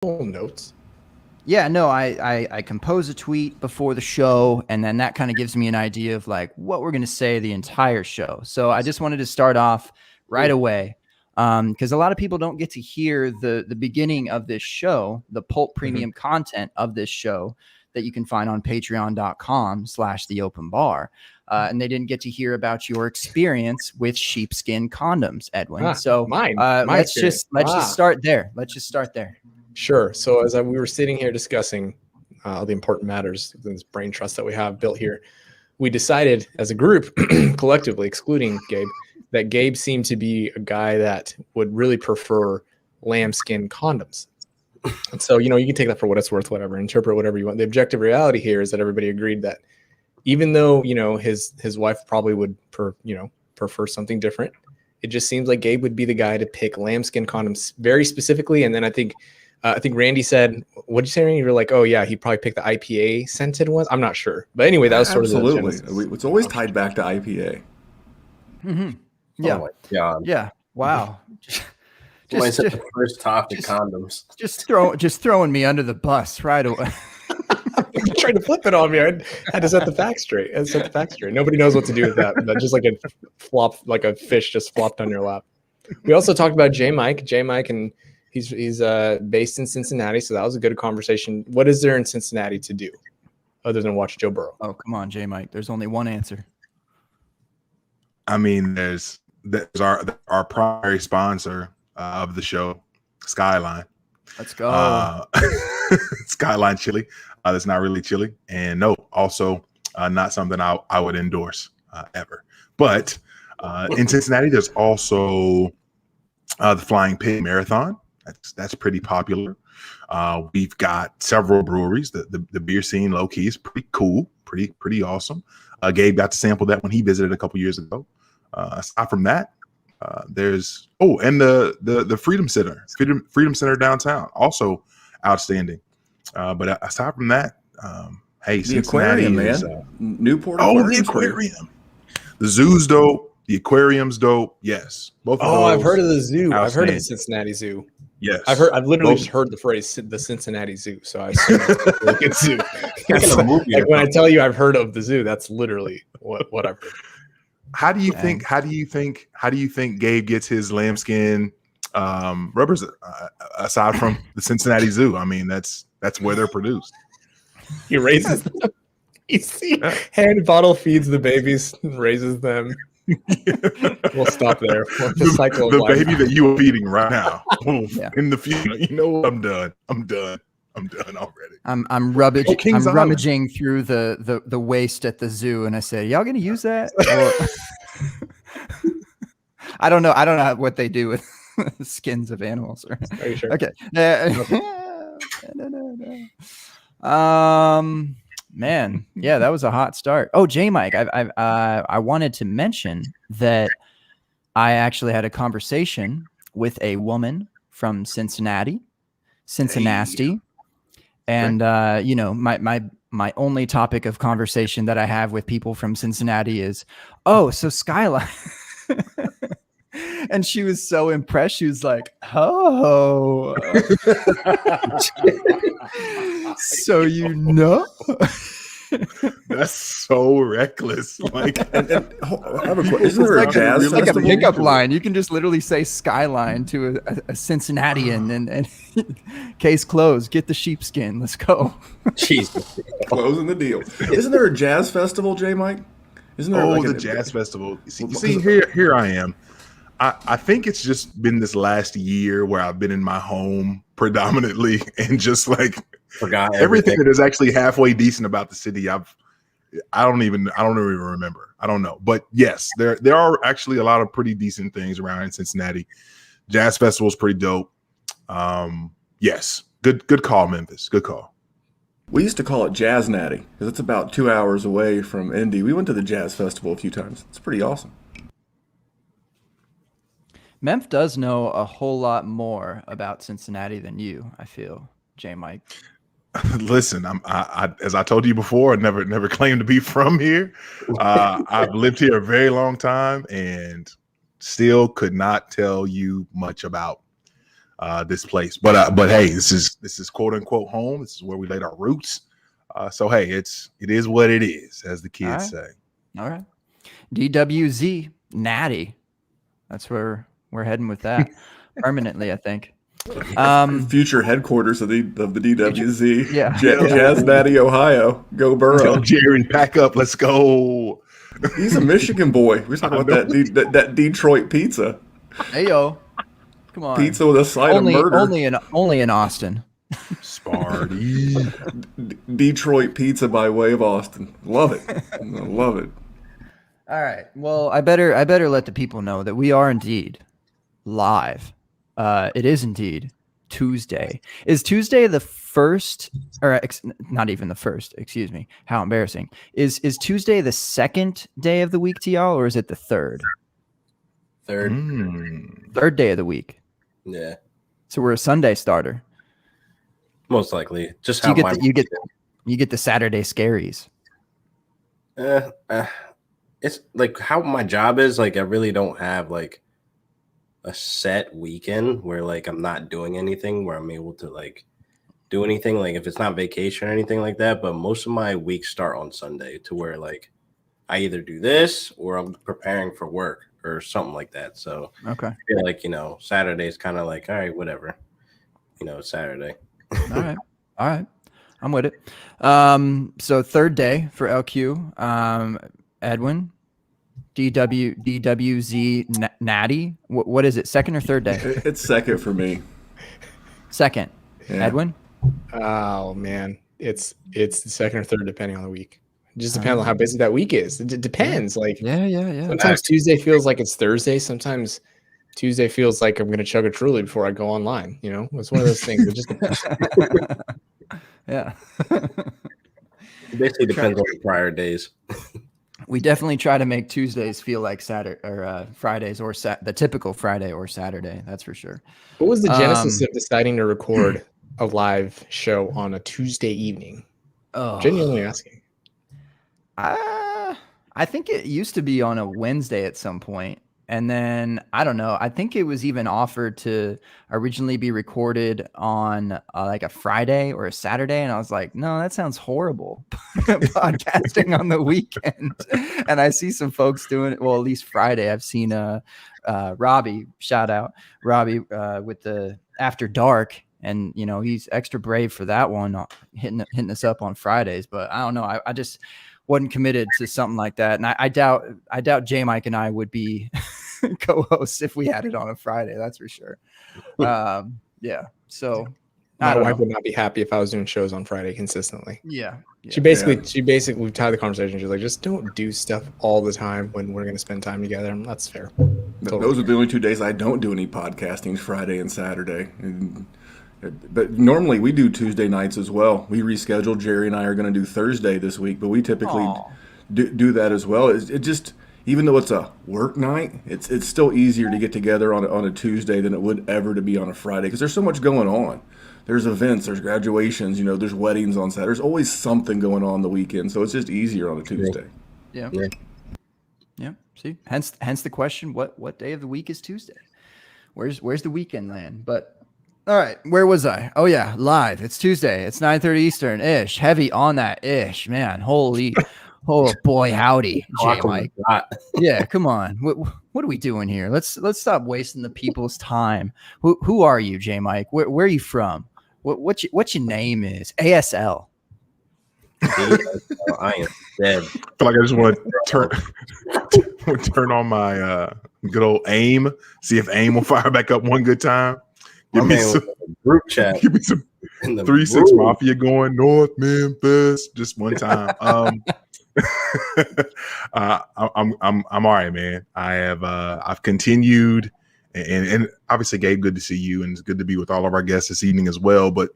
notes. Yeah, no, I compose a tweet before the show, and then that kind of gives me an idea of like what we're going to say the entire show. So I just wanted to start off right away because a lot of people don't get to hear the beginning of this show, the Pulp Premium content of this show that you can find on patreon.com/theopenbar. And they didn't get to hear about your experience with sheepskin condoms, Edwin. So let's just start there. Let's just start there. Sure. So as we were sitting here discussing all the important matters in this brain trust that we have built here, we decided as a group, collectively, excluding Gabe, that Gabe seemed to be a guy that would really prefer lambskin condoms. And so, you can take that for what it's worth, whatever, interpret whatever you want. The objective reality here is that everybody agreed that even though, his wife probably would prefer something different, it just seems like Gabe would be the guy to pick lambskin condoms very specifically. And then I think Randy said, what did you say, Randy? You were like, oh yeah, he'd probably pick the IPA scented ones. I'm not sure. But anyway, that was sort of the genesis. It's always tied back to IPA. Mm-hmm. Yeah. Oh my God. Yeah. Wow. Just the first topic, condoms. Just throwing me under the bus right away. You're trying to flip it on me. I had to set the facts straight. Nobody knows what to do with that. That's just like a flop, like a fish just flopped on your lap. We also talked about J Mike, and he's based in Cincinnati, so that was a good conversation. What is there in Cincinnati to do other than watch Joe Burrow? Oh, come on, J Mike. There's only one answer. I mean, there's our primary sponsor of the show, Skyline. Let's go. Skyline chili. That's not really chili, and no, also not something I would endorse ever. But in Cincinnati, there's also the Flying Pig Marathon. That's pretty popular. We've got several breweries. The beer scene low key is pretty cool, pretty awesome. Gabe got to sample that when he visited a couple years ago. Aside from that, there's and the Freedom Center downtown, also outstanding. But aside from that, hey, the Cincinnati aquarium, is, man. Newport. The aquarium. The zoo's dope. The aquarium's dope. Yes, both. Oh, I've heard of the zoo. I've heard of the Cincinnati Zoo. Yes, I've literally just heard the phrase the Cincinnati Zoo, so I assume it's a really good zoo. Like when I tell you I've heard of the zoo, that's literally what I've heard. How do you think Gabe gets his lambskin rubbers aside from the Cincinnati Zoo? I mean, that's where they're produced. He raises them. He hand bottle feeds the babies, raises them. We'll stop there. The baby that you are feeding right now. In the future, you know what? I'm done already. I'm rummaging through the waste at the zoo, and I say, y'all gonna use that? I don't know what they do with skins of animals. Are you sure? Okay. Man, yeah, that was a hot start. Oh, J Mike, I wanted to mention that I actually had a conversation with a woman from Cincinnati, hey. And my only topic of conversation that I have with people from Cincinnati is, oh, so Skyline. And she was so impressed. She was like, oh. So that's so reckless. Like, isn't there a jazz festival? Like a pickup line. You can just literally say Skyline to a Cincinnatian and case closed. Get the sheepskin. Let's go. Jesus, closing the deal. Isn't there a jazz festival, J Mike? Isn't there the jazz festival? See, here I am. I think it's just been this last year where I've been in my home predominantly and just like forgot everything that is actually halfway decent about the city. I don't even remember. I don't know. But yes, there are actually a lot of pretty decent things around in Cincinnati. Jazz festival is pretty dope. Yes. Good call, Memphis. Good call. We used to call it Jazz Natty because it's about 2 hours away from Indy. We went to the Jazz Festival a few times. It's pretty awesome. Memph does know a whole lot more about Cincinnati than you, I feel, J Mike. Listen, I as I told you before, I never claimed to be from here. I've lived here a very long time and still could not tell you much about this place. But hey, this is is quote unquote home. This is where we laid our roots. So hey, it is what it is, as the kids say. All right. DWZ Natty. That's where we're heading with that permanently, I think. Future headquarters of the DWZ. Yeah. Jazz Natty, Ohio. Go Burrow. Tell Jerry, pack up. Let's go. He's a Michigan boy. We're talking about that Detroit pizza. Hey yo, come on. Pizza with a side of murder. Only in Austin. Sparty. Detroit pizza by way of Austin. Love it. I love it. All right. Well, I better let the people know that we are indeed live. It is indeed Tuesday. Is Tuesday the first, or not even the first? Excuse me. How embarrassing. Is Tuesday the second day of the week to y'all, or is it the third? Third. Third day of the week. Yeah. So we're a Sunday starter. Most likely. Just So how you get the Saturday scaries. It's like how my job is. Like I really don't have like a set weekend where like I'm not doing anything, where I'm able to like do anything. Like if it's not vacation or anything like that. But most of my weeks start on Sunday, to where like I either do this or I'm preparing for work or something like that. So Okay. I feel like, Saturday is kind of like, all right, whatever. It's Saturday. All right. I'm with it. So third day for LQ. Edwin, DWZ Natty. What is it? Second or third day? It's second for me. Second. Yeah. Edwin. Oh man, it's the second or third depending on the week. It just depends on how busy that week is. It depends. Like Yeah. sometimes Tuesday feels like it's Thursday. Sometimes Tuesday feels like I'm going to chug a Truly before I go online. It's one of those things. It just depends. Yeah. It basically depends on the prior days. We definitely try to make Tuesdays feel like Saturday or Fridays or the typical Friday or Saturday. That's for sure. What was the genesis of deciding to record a live show on a Tuesday evening? Genuinely asking. I think it used to be on a Wednesday at some point. And then I don't know. I think it was even offered to originally be recorded on like a Friday or a Saturday. And I was like, no, that sounds horrible. Podcasting on the weekend. And I see some folks doing it. Well, at least Friday. I've seen Robbie, shout out Robbie with the After Dark. And, he's extra brave for that one, hitting us up on Fridays. But I don't know. I just wasn't committed to something like that. And I doubt J Mike and I would be co-hosts if we had it on a Friday. That's for sure. Yeah. So my wife would not be happy if I was doing shows on Friday consistently. Yeah. She basically we've had the conversation. She's like, just don't do stuff all the time when we're going to spend time together. And that's fair. Totally. Those are the only 2 days I don't do any podcasting, Friday and Saturday. But normally we do Tuesday nights as well. We rescheduled. Jerry and I are going to do Thursday this week, but we typically do that as well. It just, even though it's a work night, it's still easier to get together on a Tuesday than it would ever to be on a Friday, because there's so much going on. There's events, there's graduations, there's weddings on Saturday. There's always something going on the weekend, so it's just easier on a Tuesday. Yeah. See, hence the question: what day of the week is Tuesday? Where's the weekend land? But all right, where was I? Oh yeah, live. It's Tuesday. It's 9:30 Eastern ish. Heavy on that ish, man. Holy, oh boy, howdy, J Mike. Yeah, come on. What are we doing here? Let's stop wasting the people's time. Who are you, J Mike? Where are you from? What your name is? ASL. I am dead. I feel like I just want to turn on my good old AIM. See if AIM will fire back up one good time. Give me some group chat. Give me some 3-6 Mafia going North Memphis just one time. I'm all right, man. I've continued, and obviously, Gabe, good to see you, and it's good to be with all of our guests this evening as well. But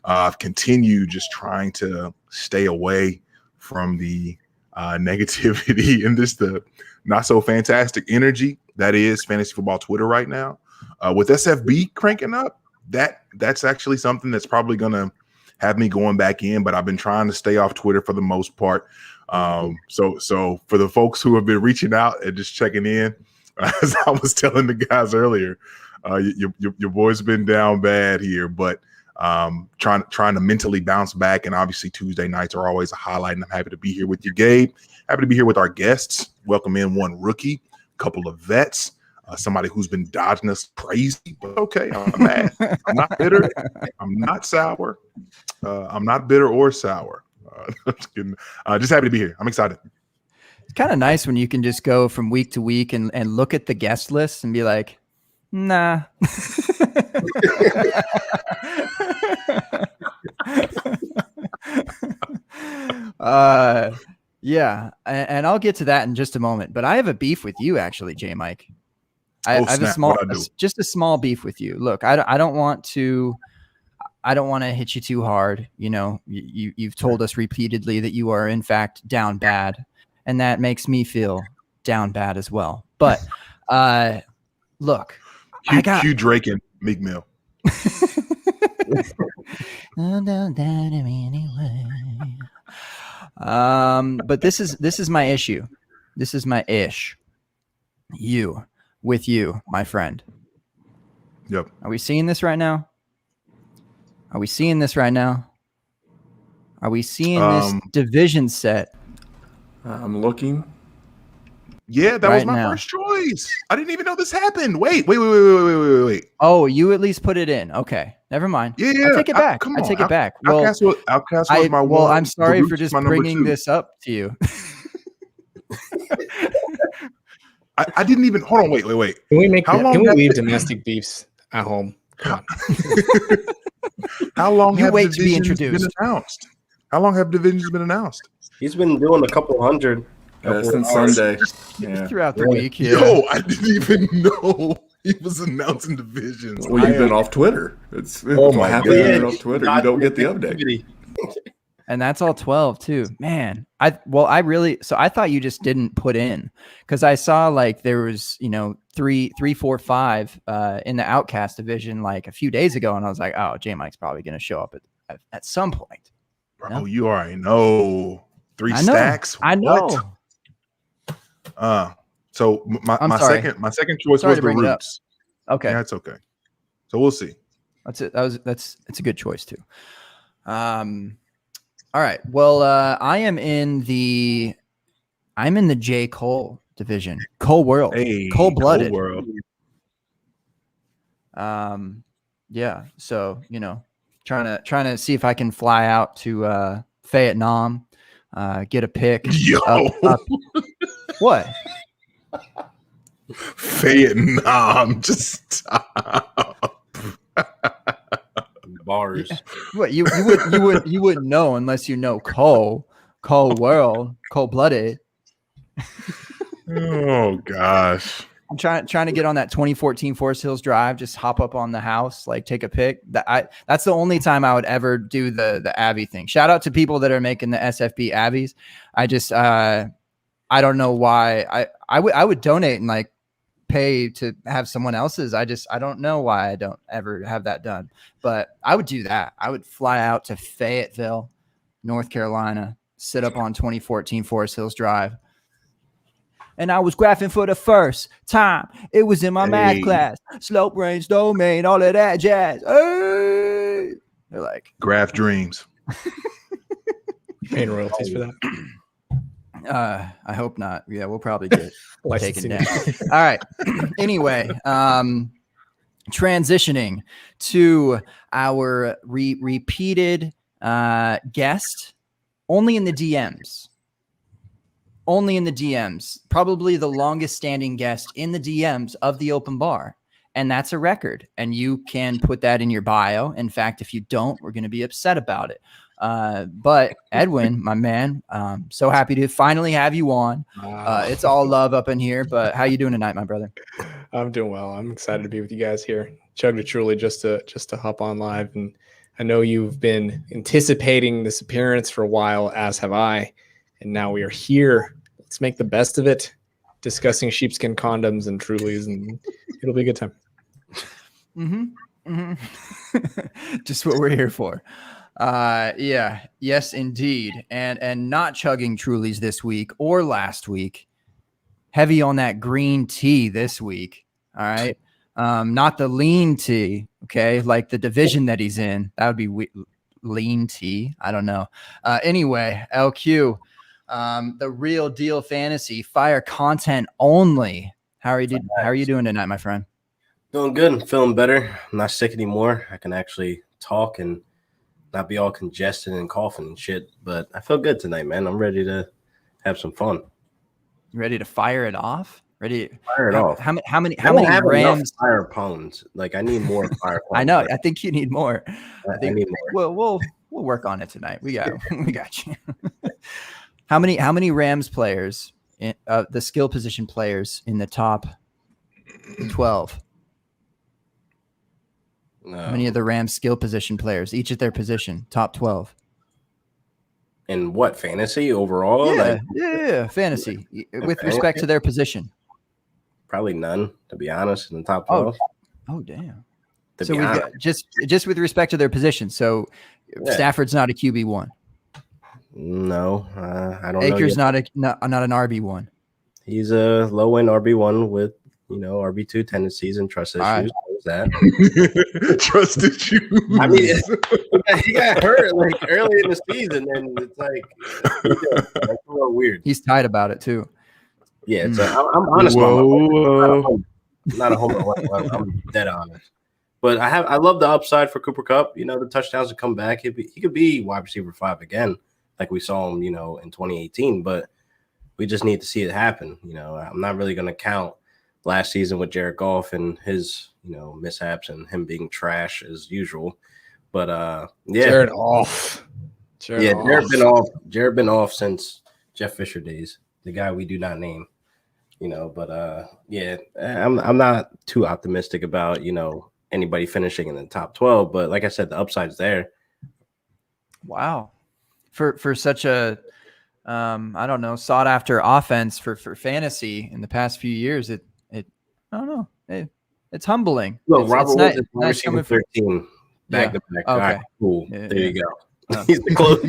I've continued just trying to stay away from the negativity and the not so fantastic energy that is fantasy football Twitter right now. With SFB cranking up, that's actually something that's probably going to have me going back in, but I've been trying to stay off Twitter for the most part. So for the folks who have been reaching out and just checking in, as I was telling the guys earlier, your boy's been down bad here, but trying to mentally bounce back. And obviously Tuesday nights are always a highlight. And I'm happy to be here with you, Gabe. Happy to be here with our guests. Welcome in one rookie, a couple of vets, somebody who's been dodging us crazy. But okay, I'm mad. I'm not bitter. I'm not sour. I'm not bitter or sour. Just kidding. Just happy to be here. I'm excited. It's kind of nice when you can just go from week to week and look at the guest list and be like, nah. Yeah, and I'll get to that in just a moment. But I have a beef with you, actually, J Mike. I have just a small beef with you. Look, I don't want to hit you too hard. You know, you've told us repeatedly that you are in fact down bad, and that makes me feel down bad as well. But look, Hugh Drake and Meek Mill. But this is my issue. This is my ish. You, my friend. Yep. Are we seeing this right now? Are we seeing this division set? I'm looking. Yeah, that was my first choice. I didn't even know this happened. Wait. Oh, you at least put it in. Okay, never mind. Yeah. I take it back. I take it back. Well, Outcast was my one. Well, I'm sorry for just bringing this up to you. I didn't even hold on. Wait. Can we leave domestic beefs at home? Come on. How long you have wait to be divisions introduced? been announced? How long have divisions been announced? He's been doing a couple hundred. Since Sunday. Yeah. Throughout the week. Yeah. Yo, I didn't even know he was announcing divisions. Well, you've been off Twitter. It's my God. God. Off Twitter. You don't get the update. And that's all 12 too, man. I thought you just didn't put in, because I saw like there was 3, 4, 5 in the Outcast division like a few days ago, and I was like, oh, J Mike's probably gonna show up at some point. Bro, you already know 3 stacks. I know. So my second choice was the Roots. Okay, yeah, that's okay. So we'll see. That's it. It's a good choice too. All right. Well, I'm in the J. Cole division. Cole World. Hey, Cold-blooded. Cole World. Yeah. So, trying to see if I can fly out to Vietnam, get a pick. Yo. Up. What? Vietnam. Just stop. Bars. What you wouldn't know unless you know Cole World, Cold-blooded. Oh gosh. I'm trying to get on that 2014 Forest Hills Drive, just hop up on the house, like take a pic. That's the only time I would ever do the Abby thing. Shout out to people that are making the SFB Abbies. I just I don't know why I would donate and like pay to have someone else's. I don't know why I don't ever have that done, but I would do that. I would fly out to Fayetteville, North Carolina, sit up on 2014 Forest Hills Drive. And I was graphing for the first time. It was in my math class. Slope, range, domain, all of that jazz. Hey! They're like, graph dreams. Paying royalties for that. I hope not. Yeah, we'll probably get taken down. All right. Anyway, transitioning to our repeated guest, only in the DMs. Only in the DMs. Probably the longest standing guest in the DMs of the open bar. And that's a record. And you can put that in your bio. In fact, if you don't, we're going to be upset about it. But Edwin, my man, so happy to finally have you on. It's all love up in here, but how you doing tonight, my brother? I'm doing well. I'm excited to be with you guys here. Chugged it truly just to hop on live. And I know you've been anticipating this appearance for a while, as have I. And now we are here. Let's make the best of it, discussing sheepskin condoms and Trulies, and it'll be a good time. Just what we're here for. Yeah, yes, indeed. And not chugging Trulies this week or last week. Heavy on that green tea this week. All right. Not the lean tea, okay? Like the division that he's in. That would be lean tea. I don't know. Anyway, LQ, the real deal fantasy, fire content only. How are you doing tonight, my friend? Doing good. I'm feeling better. I'm not sick anymore. I can actually talk and not be all congested and coughing and shit. But I feel good tonight, man. I'm ready to have some fun. Ready to fire it off? Ready to fire it off. How many have Rams fire pounds? Like I need more fire pounds. I know. I think you need more. I need more. We'll work on it tonight. We got you. How many Rams players, the skill position players in the top 12? No. How many of the Rams skill position players, each at their position, top 12? In what, fantasy overall? Yeah, fantasy with respect to their position. Probably none, to be honest, in the top 12. Oh damn. So we've got just with respect to their position. So Stafford's not a QB1. No, I don't know. Akers not an RB1. He's a low end RB1 with RB2 tendencies and trust issues. Right. That trust issues. I mean, he got hurt like early in the season, and it's like that's a little weird. He's tight about it too. Yeah, so I'm honest. I'm not a homer. I'm dead honest. But I love the upside for Cooper Kupp. The touchdowns to come back. He could be wide receiver 5 again, like we saw him, in 2018. But we just need to see it happen. I'm not really going to count last season with Jared Goff and his, mishaps and him being trash as usual. But Jared off. Jared been off since Jeff Fisher days, the guy we do not name. But I'm not too optimistic about anybody finishing in the top 12. But like I said, the upside's there. Wow, for such a I don't know, sought after offense for fantasy in the past few years, I don't know. It's humbling. Look, Robert Woods is nice coming 13 back to back. Okay. All right, cool. Yeah, there you go. He's the close.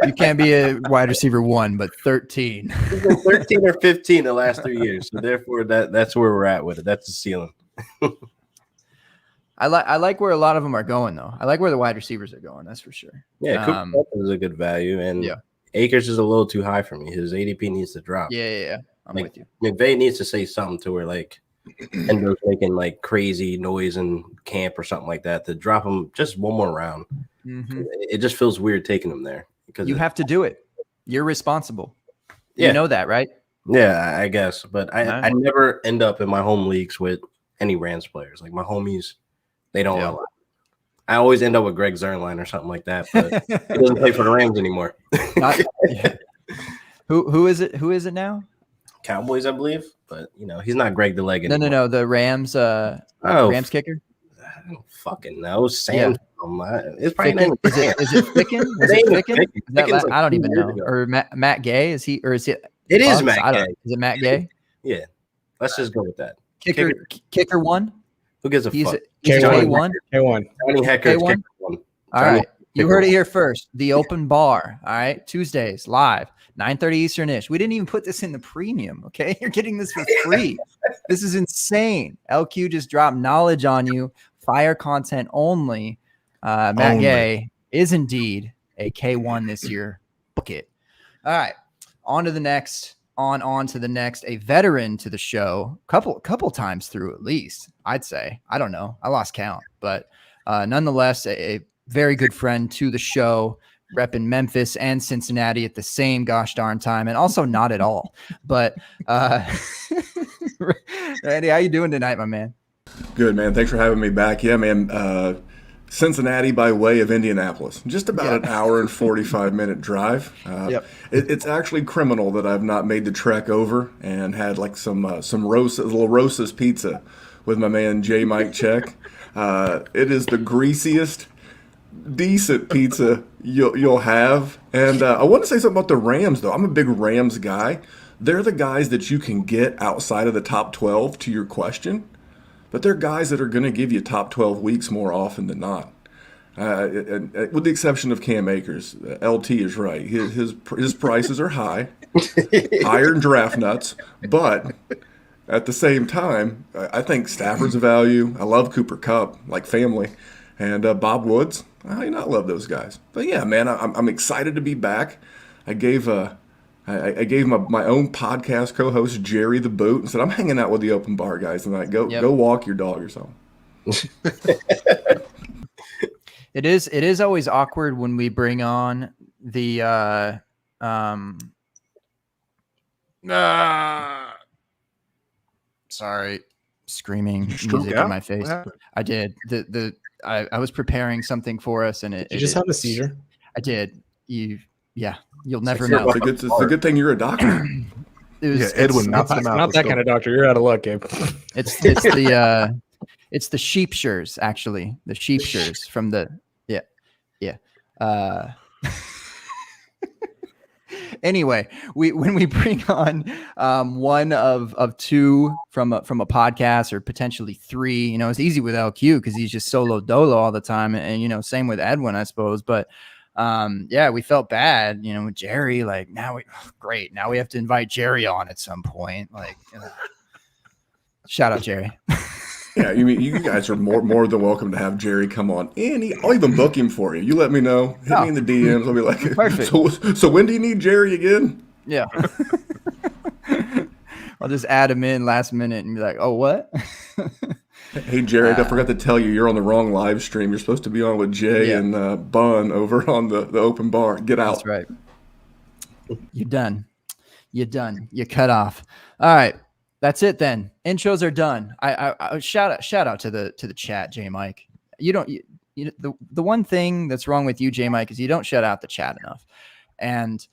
You can't be a wide receiver 1, but 13. He's been 13 or 15 the last 3 years. So therefore, that's where we're at with it. That's the ceiling. I like where a lot of them are going, though. I like where the wide receivers are going. That's for sure. Yeah, Cooper Kupp is a good value, and Akers is a little too high for me. His ADP needs to drop. Yeah. I'm with you. McVay needs to say something to where Endo's making crazy noise in camp or something like that to drop him just one more round. Mm-hmm. It just feels weird taking him there because you have to do it. You're responsible. Yeah. You know that, right? Yeah, I guess. But I never end up in my home leagues with any Rams players. Like my homies, they don't allow. I always end up with Greg Zerline or something like that, but he doesn't play for the Rams anymore. Who is it? Who is it now? Cowboys, I believe. But he's not Greg the Leg anymore. No. The Rams. Rams kicker. I don't fucking know. Sam. It's probably is it Ficken? Is it Ficken? I don't even know. Or Matt Gay? Is he? Or is it? It is Matt Gay. Is it Matt Gay? Yeah. Let's just go with that. Kicker 1. Who gives a fuck? He's K1. K1. Johnny Hecker's K1? kicker 1. All right. You heard it here first. The open bar. All right. Tuesdays live, 9:30 Eastern-ish. We didn't even put this in the premium. Okay. You're getting this for free. This is insane. LQ just dropped knowledge on you. Fire content only. Matt Gay is indeed a K1 this year. Book it. All right. On to the next. On to the next. A veteran to the show. Couple times through at least, I'd say. I don't know. I lost count. But nonetheless, a very good friend to the show, repping Memphis and Cincinnati at the same gosh darn time, and also not at all. But Randy, how you doing tonight, my man? Good, man. Thanks for having me back. Yeah, man. Cincinnati by way of Indianapolis. Just about an hour and 45-minute drive. It's actually criminal that I've not made the trek over and had some little Rosa's pizza with my man J. Mike Check. It is the greasiest, decent pizza you'll have. And I want to say something about the Rams, though. I'm a big Rams guy. They're the guys that you can get outside of the top 12, to your question. But they're guys that are going to give you top 12 weeks more often than not. With the exception of Cam Akers. LT is right. His prices are higher than draft nuts. But at the same time, I think Stafford's a value. I love Cooper Kupp, like family. And Bob Woods, how you not love those guys? But yeah, man, I'm excited to be back. I gave I gave my own podcast co-host Jerry the boot and said I'm hanging out with the open bar guys tonight. Go walk your dog or something. It is always awkward when we bring on the sorry, screaming music in my face. I did. I was preparing something for us, and Did you just have a seizure? I did. You'll never know. It's a good thing you're a doctor. Edwin, not that kind of doctor. You're out of luck, Gabe. It's the sheepshires, actually. The sheepshires from the Anyway, when we bring on one of two from a podcast, or potentially three, it's easy with LQ because he's just solo dolo all the time, and same with Edwin, I suppose. But we felt bad, with Jerry. Like now we have to invite Jerry on at some point. Like, shout out Jerry. Yeah, you guys are more than welcome to have Jerry come on. And I'll even book him for you. You let me know. Hit me in the DMs. I'll be like, perfect. So when do you need Jerry again? Yeah. I'll just add him in last minute and be like, oh, what? Hey, Jerry, I forgot to tell you, you're on the wrong live stream. You're supposed to be on with Jay and Bun over on the open bar. Get out. That's right. You're done. You're cut off. All right. That's it then. Intros are done. I shout out to the chat, J Mike. The one thing that's wrong with you, J Mike, is you don't shout out the chat enough. And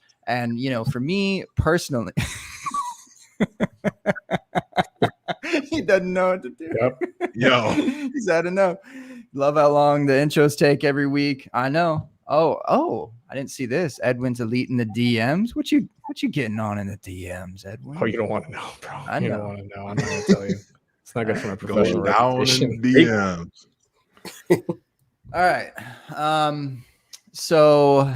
for me personally, he doesn't know what to do. Yep. Yo, he's had enough. Love how long the intros take every week. I know. Oh, I didn't see this. Edwin's elite in the DMs. What you getting on in the DMs, Edwin? Oh, you don't want to know, bro. I know. You don't want to know. I'm not going to tell you. It's not good for my professional down reputation. in DMs. All right. So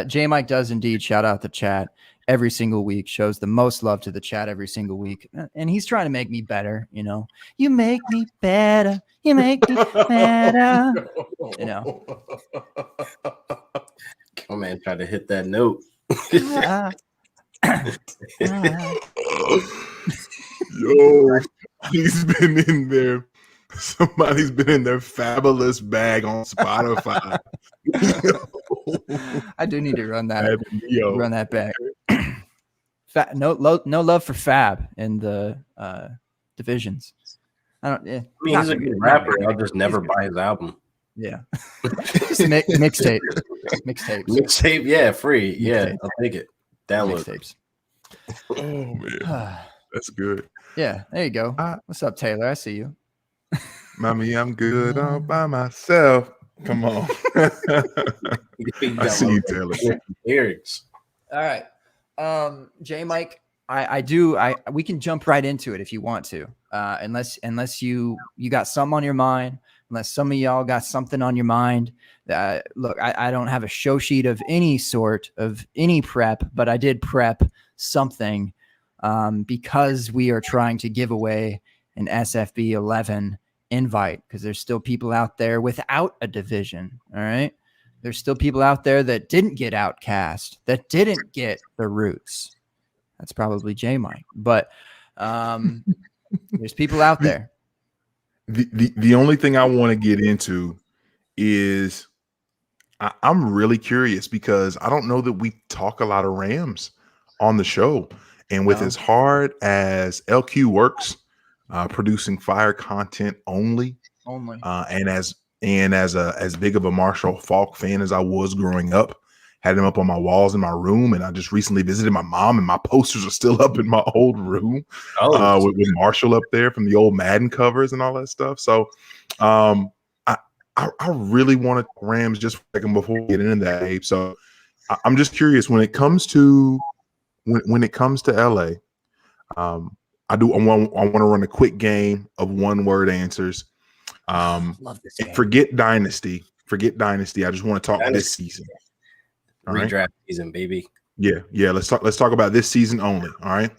J Mike does indeed shout out the chat every single week, shows the most love to the chat every single week. And he's trying to make me better, You make me better. You make me better. Come on, try to hit that note. Yo, he's been in there. Somebody's been in their fabulous bag on Spotify. I do need to run that. Run that back. No love for Fab in the divisions. I don't. I mean, he's a good rapper. I'll just never buy his album. Yeah. Mixtape. Mixtape. Yeah, free. Yeah, I'll take it. Download mixtapes. Oh man, that's good. Yeah, there you go. What's up, Taylor? I see you. Mommy, I'm good all by myself. Come on. I see you, Taylor. Lyrics. All right. J Mike, we can jump right into it if you want to. Unless you got something on your mind, unless some of y'all got something on your mind. Look, I don't have a show sheet of any sort of any prep, but I did prep something because we are trying to give away an SFB 11 invite because there's still people out there without a division. All right. There's still people out there that didn't get outcast, that didn't get the roots. That's probably J Mike, but there's people out there. The only thing I want to get into is I'm really curious because I don't know that we talk a lot of Rams on the show. And with as hard as LQ works, producing fire content only. And as big of a Marshall Faulk fan as I was growing up, had him up on my walls in my room, and I just recently visited my mom, and my posters are still up in my old room with Marshall up there from the old Madden covers and all that stuff. So I really want to Rams just for a second before we get into that, Abe. So I'm just curious when it comes to LA. I want to run a quick game of one-word answers. Love this game. Forget Dynasty. I just want to talk this season. All Redraft season, baby. Yeah. Let's talk about this season only. All right.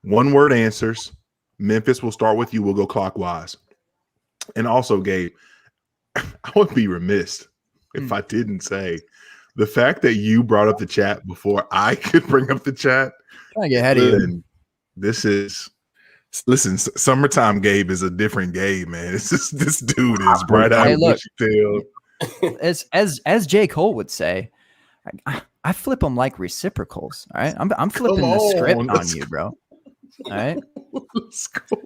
One-word answers. Memphis, we'll start with you. We'll go clockwise. And also, Gabe, I would be remiss if I didn't say the fact that you brought up the chat before I could bring up the chat. Trying to get ahead of you. Listen, summertime Gabe is a different Gabe, man. It's just this dude is bright eyed. Hey, look, as J. Cole would say, I flip them like reciprocals. All right, I'm flipping the script on you, bro. All right, let's go.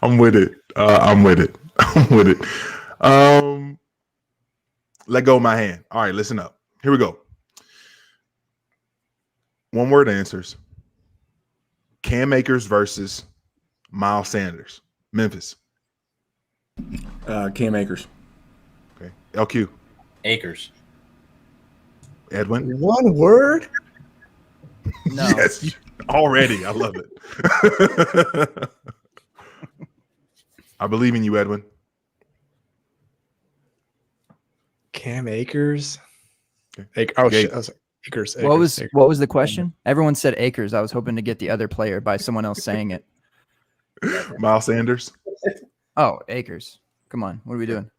I'm with it. I'm with it. Let go of my hand. All right, listen up. Here we go. One word answers. Cam Akers versus Miles Sanders. Memphis. Cam Akers. Okay. LQ. Akers. Edwin. One word? no. Yes. Already. I love it. I believe in you, Edwin. Cam Akers. Okay. Akers. What was the question? Everyone said Akers. I was hoping to get the other player by someone else saying it. Miles Sanders. Oh, Akers. Come on. What are we doing?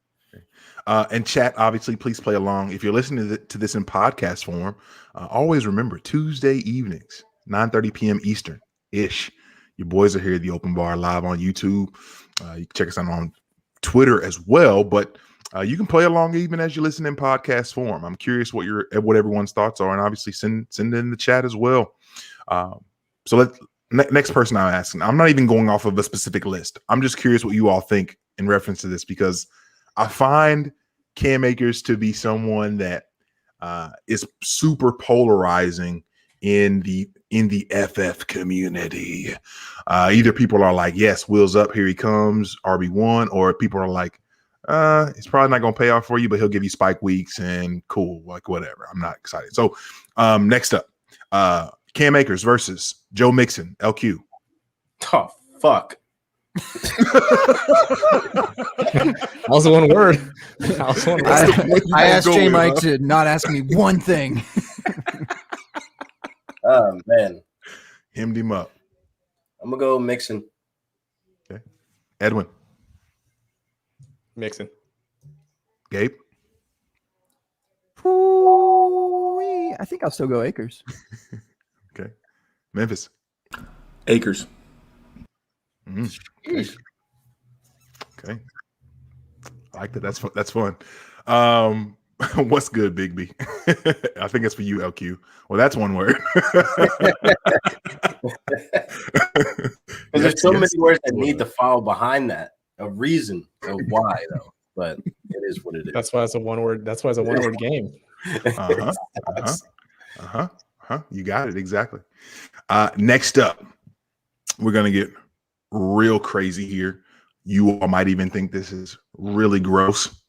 And chat, obviously, please play along. If you're listening to this in podcast form, always remember Tuesday evenings, 9:30 p.m. Eastern-ish. Your boys are here at the Open Bar live on YouTube. You can check us out on Twitter as well, but you can play along even as you listen in podcast form. I'm curious what everyone's thoughts are, and obviously send it in the chat as well. So next person I'm asking. I'm not even going off of a specific list. I'm just curious what you all think in reference to this, because I find Cam Akers to be someone that is super polarizing in the FF community. Either people are like, yes, wheels up, here he comes, RB1, or people are like, it's probably not going to pay off for you, but he'll give you spike weeks and cool, like whatever. I'm not excited. So next up, Cam Akers versus Joe Mixon, LQ. Oh, fuck. Also one word. I asked J. Mike to not ask me one thing. Oh, man. Hemmed him up. I'm going to go Mixon. Okay. Edwin. Mixon. Gabe. I think I'll still go Akers. Okay. Memphis. Akers. Okay. Okay. I like that. That's fun. What's good, Big B? I think it's for you, LQ. Well, that's one word. There's so many words that need to follow behind that. A reason of why, though. But it is what it is. That's why it's a one word. That's why it's a one word game. You got it exactly. Next up, we're gonna get real crazy here. You all might even think this is really gross,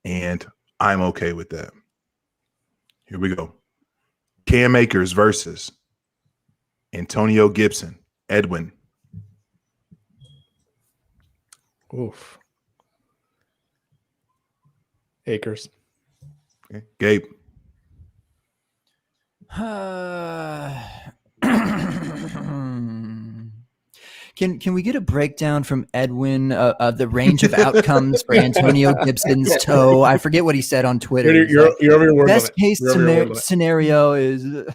and I'm okay with that. Here we go. Cam Akers versus Antonio Gibson. Edwin. Oof. Akers. Okay. Gabe. Can we get a breakdown from Edwin of the range of outcomes for Antonio Gibson's toe? I forget what he said on Twitter. You're over your word best limit. case scenario is This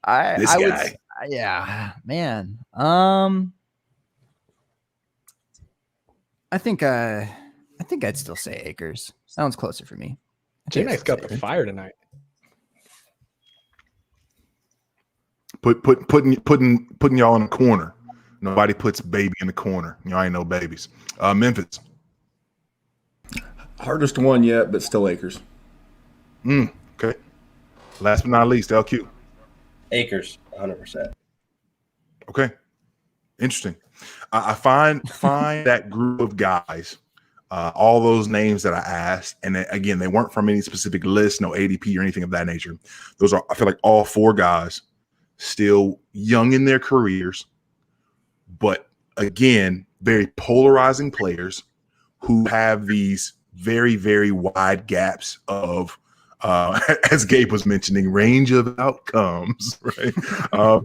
guy. yeah, man. I think I'd still say Akers. That one's closer for me. J-Mac's got the fire tonight. Putting y'all in a corner. Nobody puts baby in the corner. Y'all ain't no babies. Memphis. Hardest one yet, but still Akers. Okay. Last but not least, LQ. Akers, 100%. Okay. Interesting. I find that group of guys, all those names that I asked, and again, they weren't from any specific list, no ADP or anything of that nature. Those are, I feel like, all four guys still young in their careers, but again, very polarizing players who have these very, very wide gaps of as Gabe was mentioning, range of outcomes, right?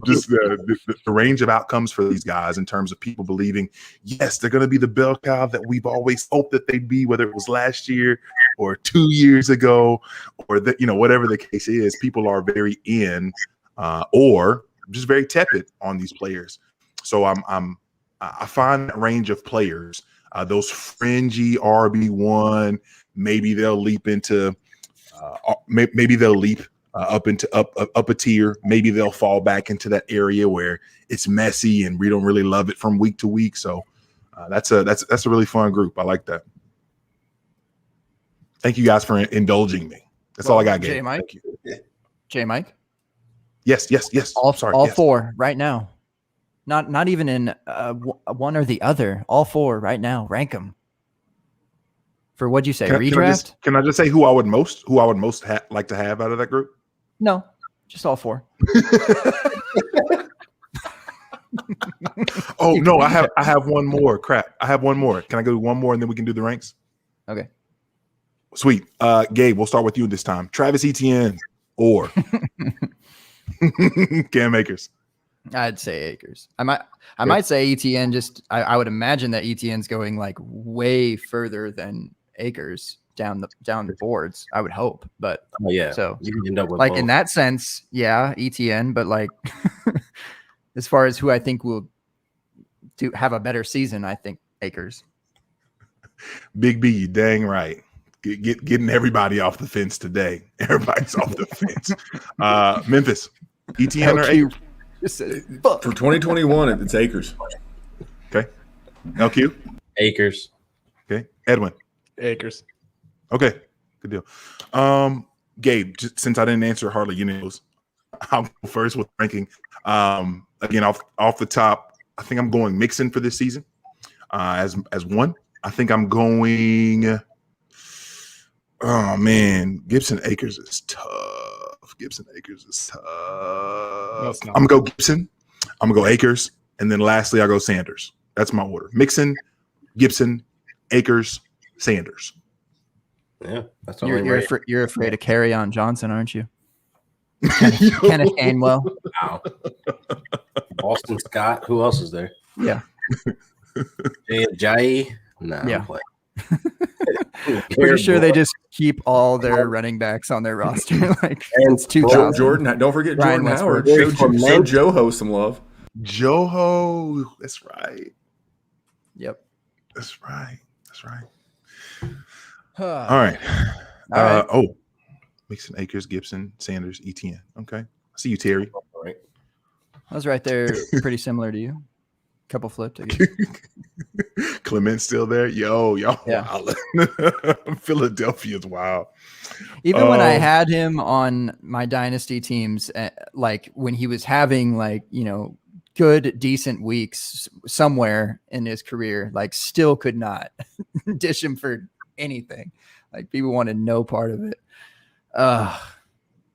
Just the range of outcomes for these guys in terms of people believing, yes, they're going to be the bell cow that we've always hoped that they'd be, whether it was last year or 2 years ago, or that, whatever the case is. People are very in, or just very tepid on these players. So I find that range of players, those fringy RB1, maybe they'll leap into. Maybe they'll leap up into up a tier. Maybe they'll fall back into that area where it's messy and we don't really love it from week to week. So that's a really fun group. I like that. Thank you guys for indulging me. That's all I got, Gabe. J Mike. Thank you. J Mike. Yes. All yes. 4 right now. Not even in one or the other. All 4 right now. Rank them. For what'd you say? Redraft? Can I just say who I would most like to have out of that group? No, just all 4. Oh no, I have one more. Crap, I have one more. Can I go one more and then we can do the ranks? Okay. Sweet. Gabe, we'll start with you this time. Travis Etienne or Cam Akers? I'd say Akers. I might say ETN. Just I would imagine that ETN's going like way further than Akers down the boards. I would hope, but so you can end up with like both. in that sense, yeah, ETN. But like as far as who I think will have a better season, I think Akers. Big B, you dang right. Getting everybody off the fence today. Everybody's off the fence. Memphis, ETN or Akers? For 2021, it's Akers. Okay. LQ? Akers. Okay. Edwin? Akers. Okay. Good deal. Gabe, since I didn't answer hardly any of those, I'll go first with ranking. Again, off the top, I think I'm going Mixon for this season as one. I think I'm going oh man, Gibson Akers is tough. I'm gonna go Gibson. I'm gonna go Akers, and then lastly I'll go Sanders. That's my order: Mixon, Gibson, Akers, Sanders. Yeah, that's you're afraid of carry on Johnson, aren't you? Kenneth Gainwell. Wow. Austin Scott. Who else is there? Yeah. Jai. No. Yeah. Pretty sure they just keep all their running backs on their roster. Like and it's 2000. Jordan, don't forget Ryan Jordan Howard. Westbrook. Show Joho some love. Joho, that's right. Yep. That's right. All All right. right. Mixon, Akers, Gibson, Sanders, ETN. Okay. I see you, Terry. All right. I was right there, pretty similar to you. Couple flipped. I guess. Clement's still there. Yo, y'all. Yeah. Wow. Philadelphia's wild. Even when I had him on my dynasty teams, like when he was having like, good, decent weeks somewhere in his career, like still could not dish him for anything. Like people wanted no part of it.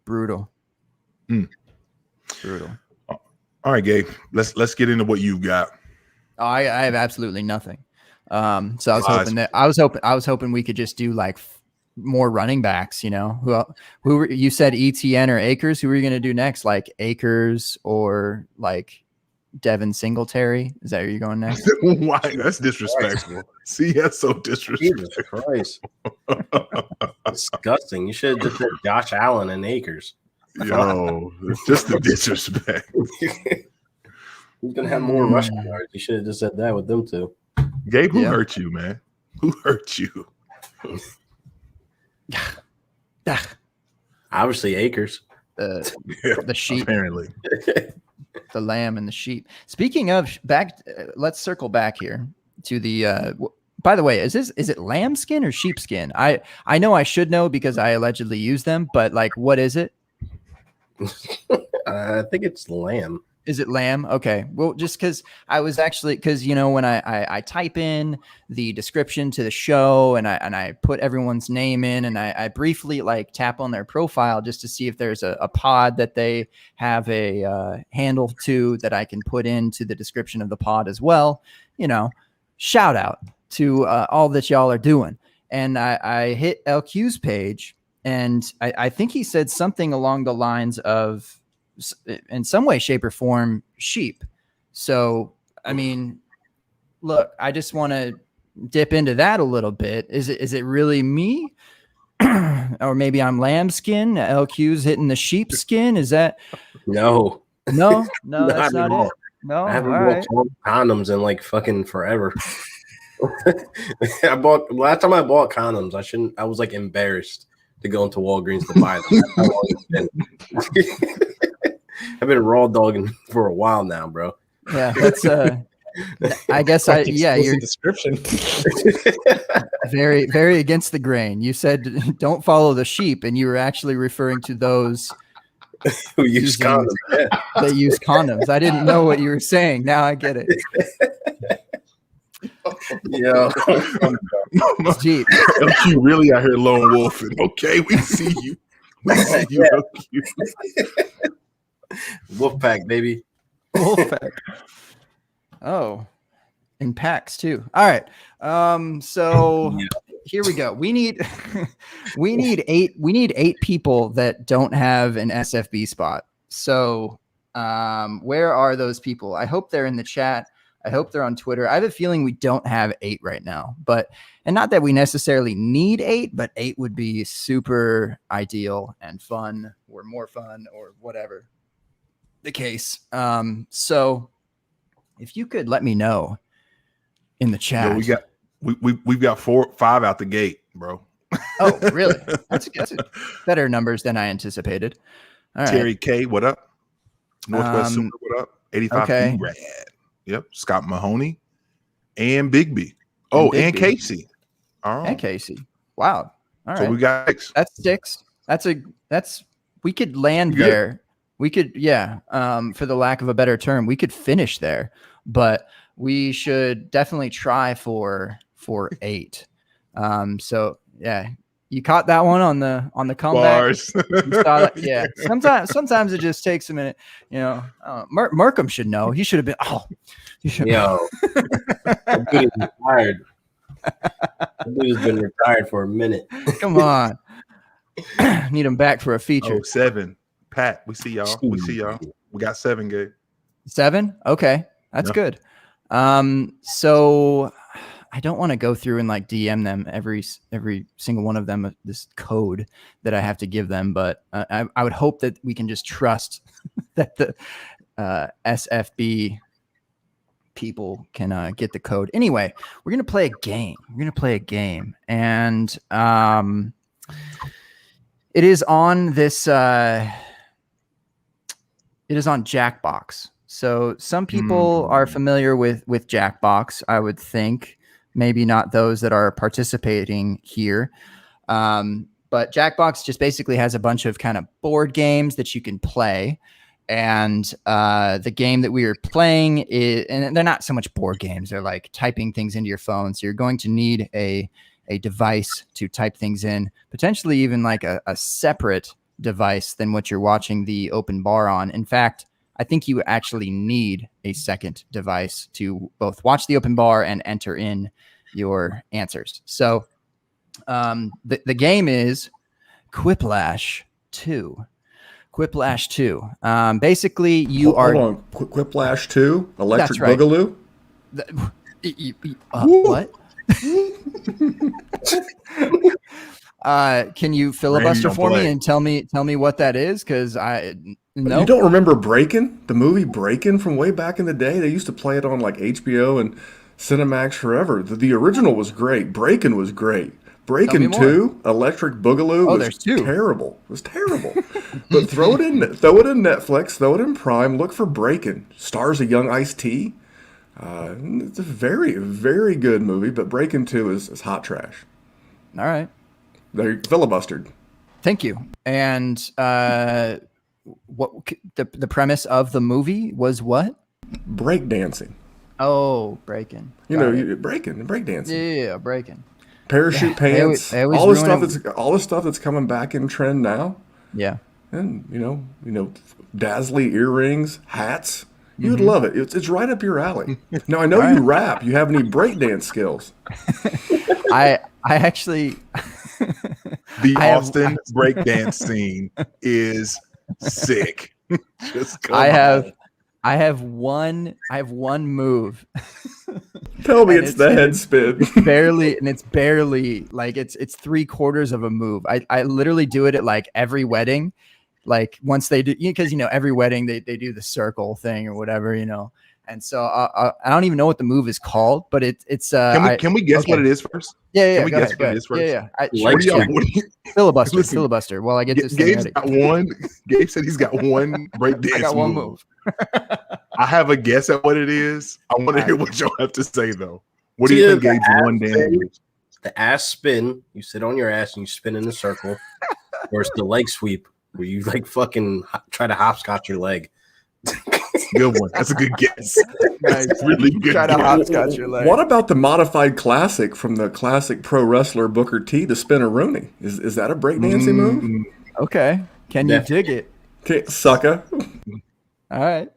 Brutal. Brutal. All right, Gabe. Let's get into what you've got. I have absolutely nothing. So I was hoping we could just do like more running backs. Who you said ETN or Akers? Who are you going to do next? Like Akers or like Devin Singletary? Is that where you're going next? Why? That's disrespectful. See, that's so disrespectful. Jesus Christ. Disgusting. You should have just said Josh Allen and Akers. Yo, just the disrespect. Who's going to have more rushing yards? You should have just said that with them two. Gabe, who hurt you, man? Who hurt you? Obviously, Akers. The sheep. Apparently. The lamb and the sheep. Speaking of let's circle back here to the by the way, is it lamb skin or sheep skin? I know I should know because I allegedly use them, but like what is it? I think it's lamb. Is it lamb? Okay. Well, just because I was actually when I type in the description to the show and I put everyone's name in and I briefly like tap on their profile just to see if there's a pod that they have a handle to that I can put into the description of the pod as well. Shout out to all that y'all are doing. And I hit LQ's page and I think he said something along the lines of, in some way, shape, or form, sheep. So, I mean, look, I just want to dip into that a little bit. Is it really me? Or maybe I'm lambskin. LQ's hitting the sheepskin. Is that No, no, that's not at all. it. No, I haven't all bought right. condoms in like fucking forever. Last time I bought condoms, I was like embarrassed to go into Walgreens to buy them. That's how long it's been. I've been raw dogging for a while now, bro. Yeah, that's I guess Quite you're description. very, very against the grain. You said don't follow the sheep, and you were actually referring to those Who use using- condoms? Yeah. that use condoms. I didn't know what you were saying. Now I get it. Yeah. It's deep. LQ really out here lone wolfing. Okay, we see you. We see you, LQ. Wolfpack, baby. Wolfpack. Oh, in packs too. All right. So here we go. We need eight people that don't have an SFB spot. So where are those people? I hope they're in the chat. I hope they're on Twitter. I have a feeling we don't have 8 right now, and not that we necessarily need 8, but 8 would be super ideal and fun, or more fun, or whatever the case. So if you could let me know in the chat. Yo, we've got 5 out the gate, bro. Oh, really? That's better numbers than I anticipated. All right. Terry K, what up? Northwest Super, what up? 85 okay. Rad. Yep. Scott Mahoney and Bigby. Oh, and Bigby. Casey. All right. And Casey. Wow. All So right. we got 6. That's 6. We could land You good? there. We could, for the lack of a better term, we could finish there, but we should definitely try for 8. So yeah, you caught that one on the comeback. Bars. You saw that? Yeah. Sometimes it just takes a minute. Markham should know. He should have been. Oh, you should. Yo, that dude is retired. That dude's been retired for a minute. Come on. Need him back for a feature. 7. Pat, we see y'all. We got 7, Gabe. 7? Okay. That's good. So I don't want to go through and like DM them every single one of them this code that I have to give them, but I would hope that we can just trust that the SFB people can get the code. Anyway, we're gonna play a game. And it is on this. It is on Jackbox. So some people are familiar with Jackbox, I would think. Maybe not those that are participating here. But Jackbox just basically has a bunch of kind of board games that you can play. And the game that we are playing is, and they're not so much board games, they're like typing things into your phone. So you're going to need a device to type things in, potentially even like a separate device than what you're watching the open bar on. In fact, I think you actually need a second device to both watch the open bar and enter in your answers. So the game is Quiplash 2. Quiplash 2. Basically, you Hold on. Quiplash 2? Electric That's right. Boogaloo? What? Can you filibuster don't for play. me and tell me what that is? Because no. You don't remember Breakin'? The movie Breakin' from way back in the day? They used to play it on like HBO and Cinemax forever. The original was great. Breakin' was great. Breakin' 2, Electric Boogaloo was there's 2. terrible. It was terrible. But throw it in Netflix, throw it in Prime, look for Breakin'. Stars a young Ice-T. It's a very, very good movie, but Breakin' 2 is hot trash. All right. They're filibustered. Thank you. And what the premise of the movie was what? Breakdancing. Oh, breaking. Breakdancing. Yeah, breaking. Parachute pants. they always all the stuff that's coming back in trend now. Yeah. And dazzly earrings, hats. You would love it. It's right up your alley. Now I know you rap. You have any breakdance skills? I actually The I have- Austin breakdance scene is sick. Just come I on. have one move. Tell me And it's the head it's spin. it's barely like it's 3/4 of a move. I literally do it at like every wedding. Like once they do, because every wedding they do the circle thing or whatever, And so I don't even know what the move is called, but it's Can we guess what it is first? Yeah. Can we Go guess ahead, what go it is ahead. first? Yeah. Like Sure. What do you- Filibuster. Listen, Filibuster. While I get this thing Gabe's ready. got one. Gabe said he's got one breakdance I got one move. I have a guess at what it is. I want to hear what y'all have to say though. What do It's you either think Gabe's the one ass dance spin, is? the ass spin, you sit on your ass and you spin in a circle, or it's the leg sweep where you like fucking try to hopscotch your leg. Good one. That's a good guess. Nice. Really good Try to guess. hopscotch your leg. What about the modified classic from the classic pro wrestler Booker T, the spinneroonie? Is that a breakdancing move? Mm, Okay. Can you Definitely. dig it? Okay, sucker. All right.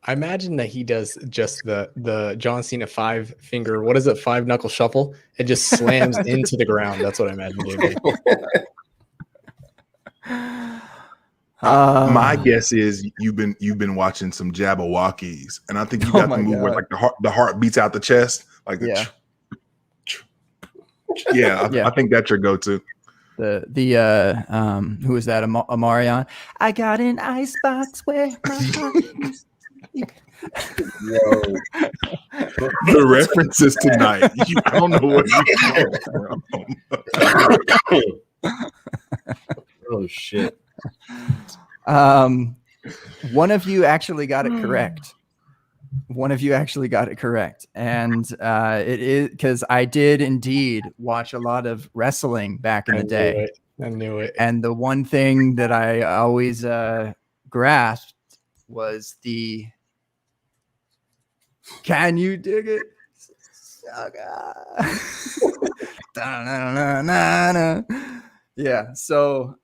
I imagine that he does just the John Cena 5-finger, what is it, 5-knuckle shuffle? It just slams into the ground. That's what I imagine Gabe doing. My guess is you've been watching some Jabberwockies, and I think you got my the move where God. like the heart beats out the chest, like the Yeah. yeah. Yeah. I think that's your go-to. Who is that? Amarion. I got an ice box where my heart is. The references tonight. I don't know where you come from. Oh shit. One of you actually got it correct. And it is because I did indeed watch a lot of wrestling back in the day. I knew it. And the one thing that I always grasped was the "Can you dig it?" Yeah. So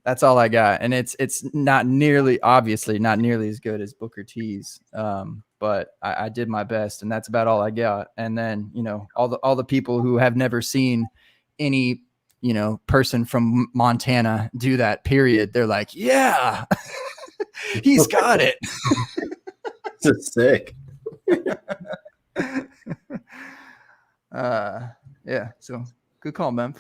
that's all I got, and it's not nearly as good as Booker T's. But I did my best, and that's about all I got. And then all the people who have never seen any person from Montana do that, period, they're like, yeah, he's got it. It's sick. Yeah, so good call, Memph.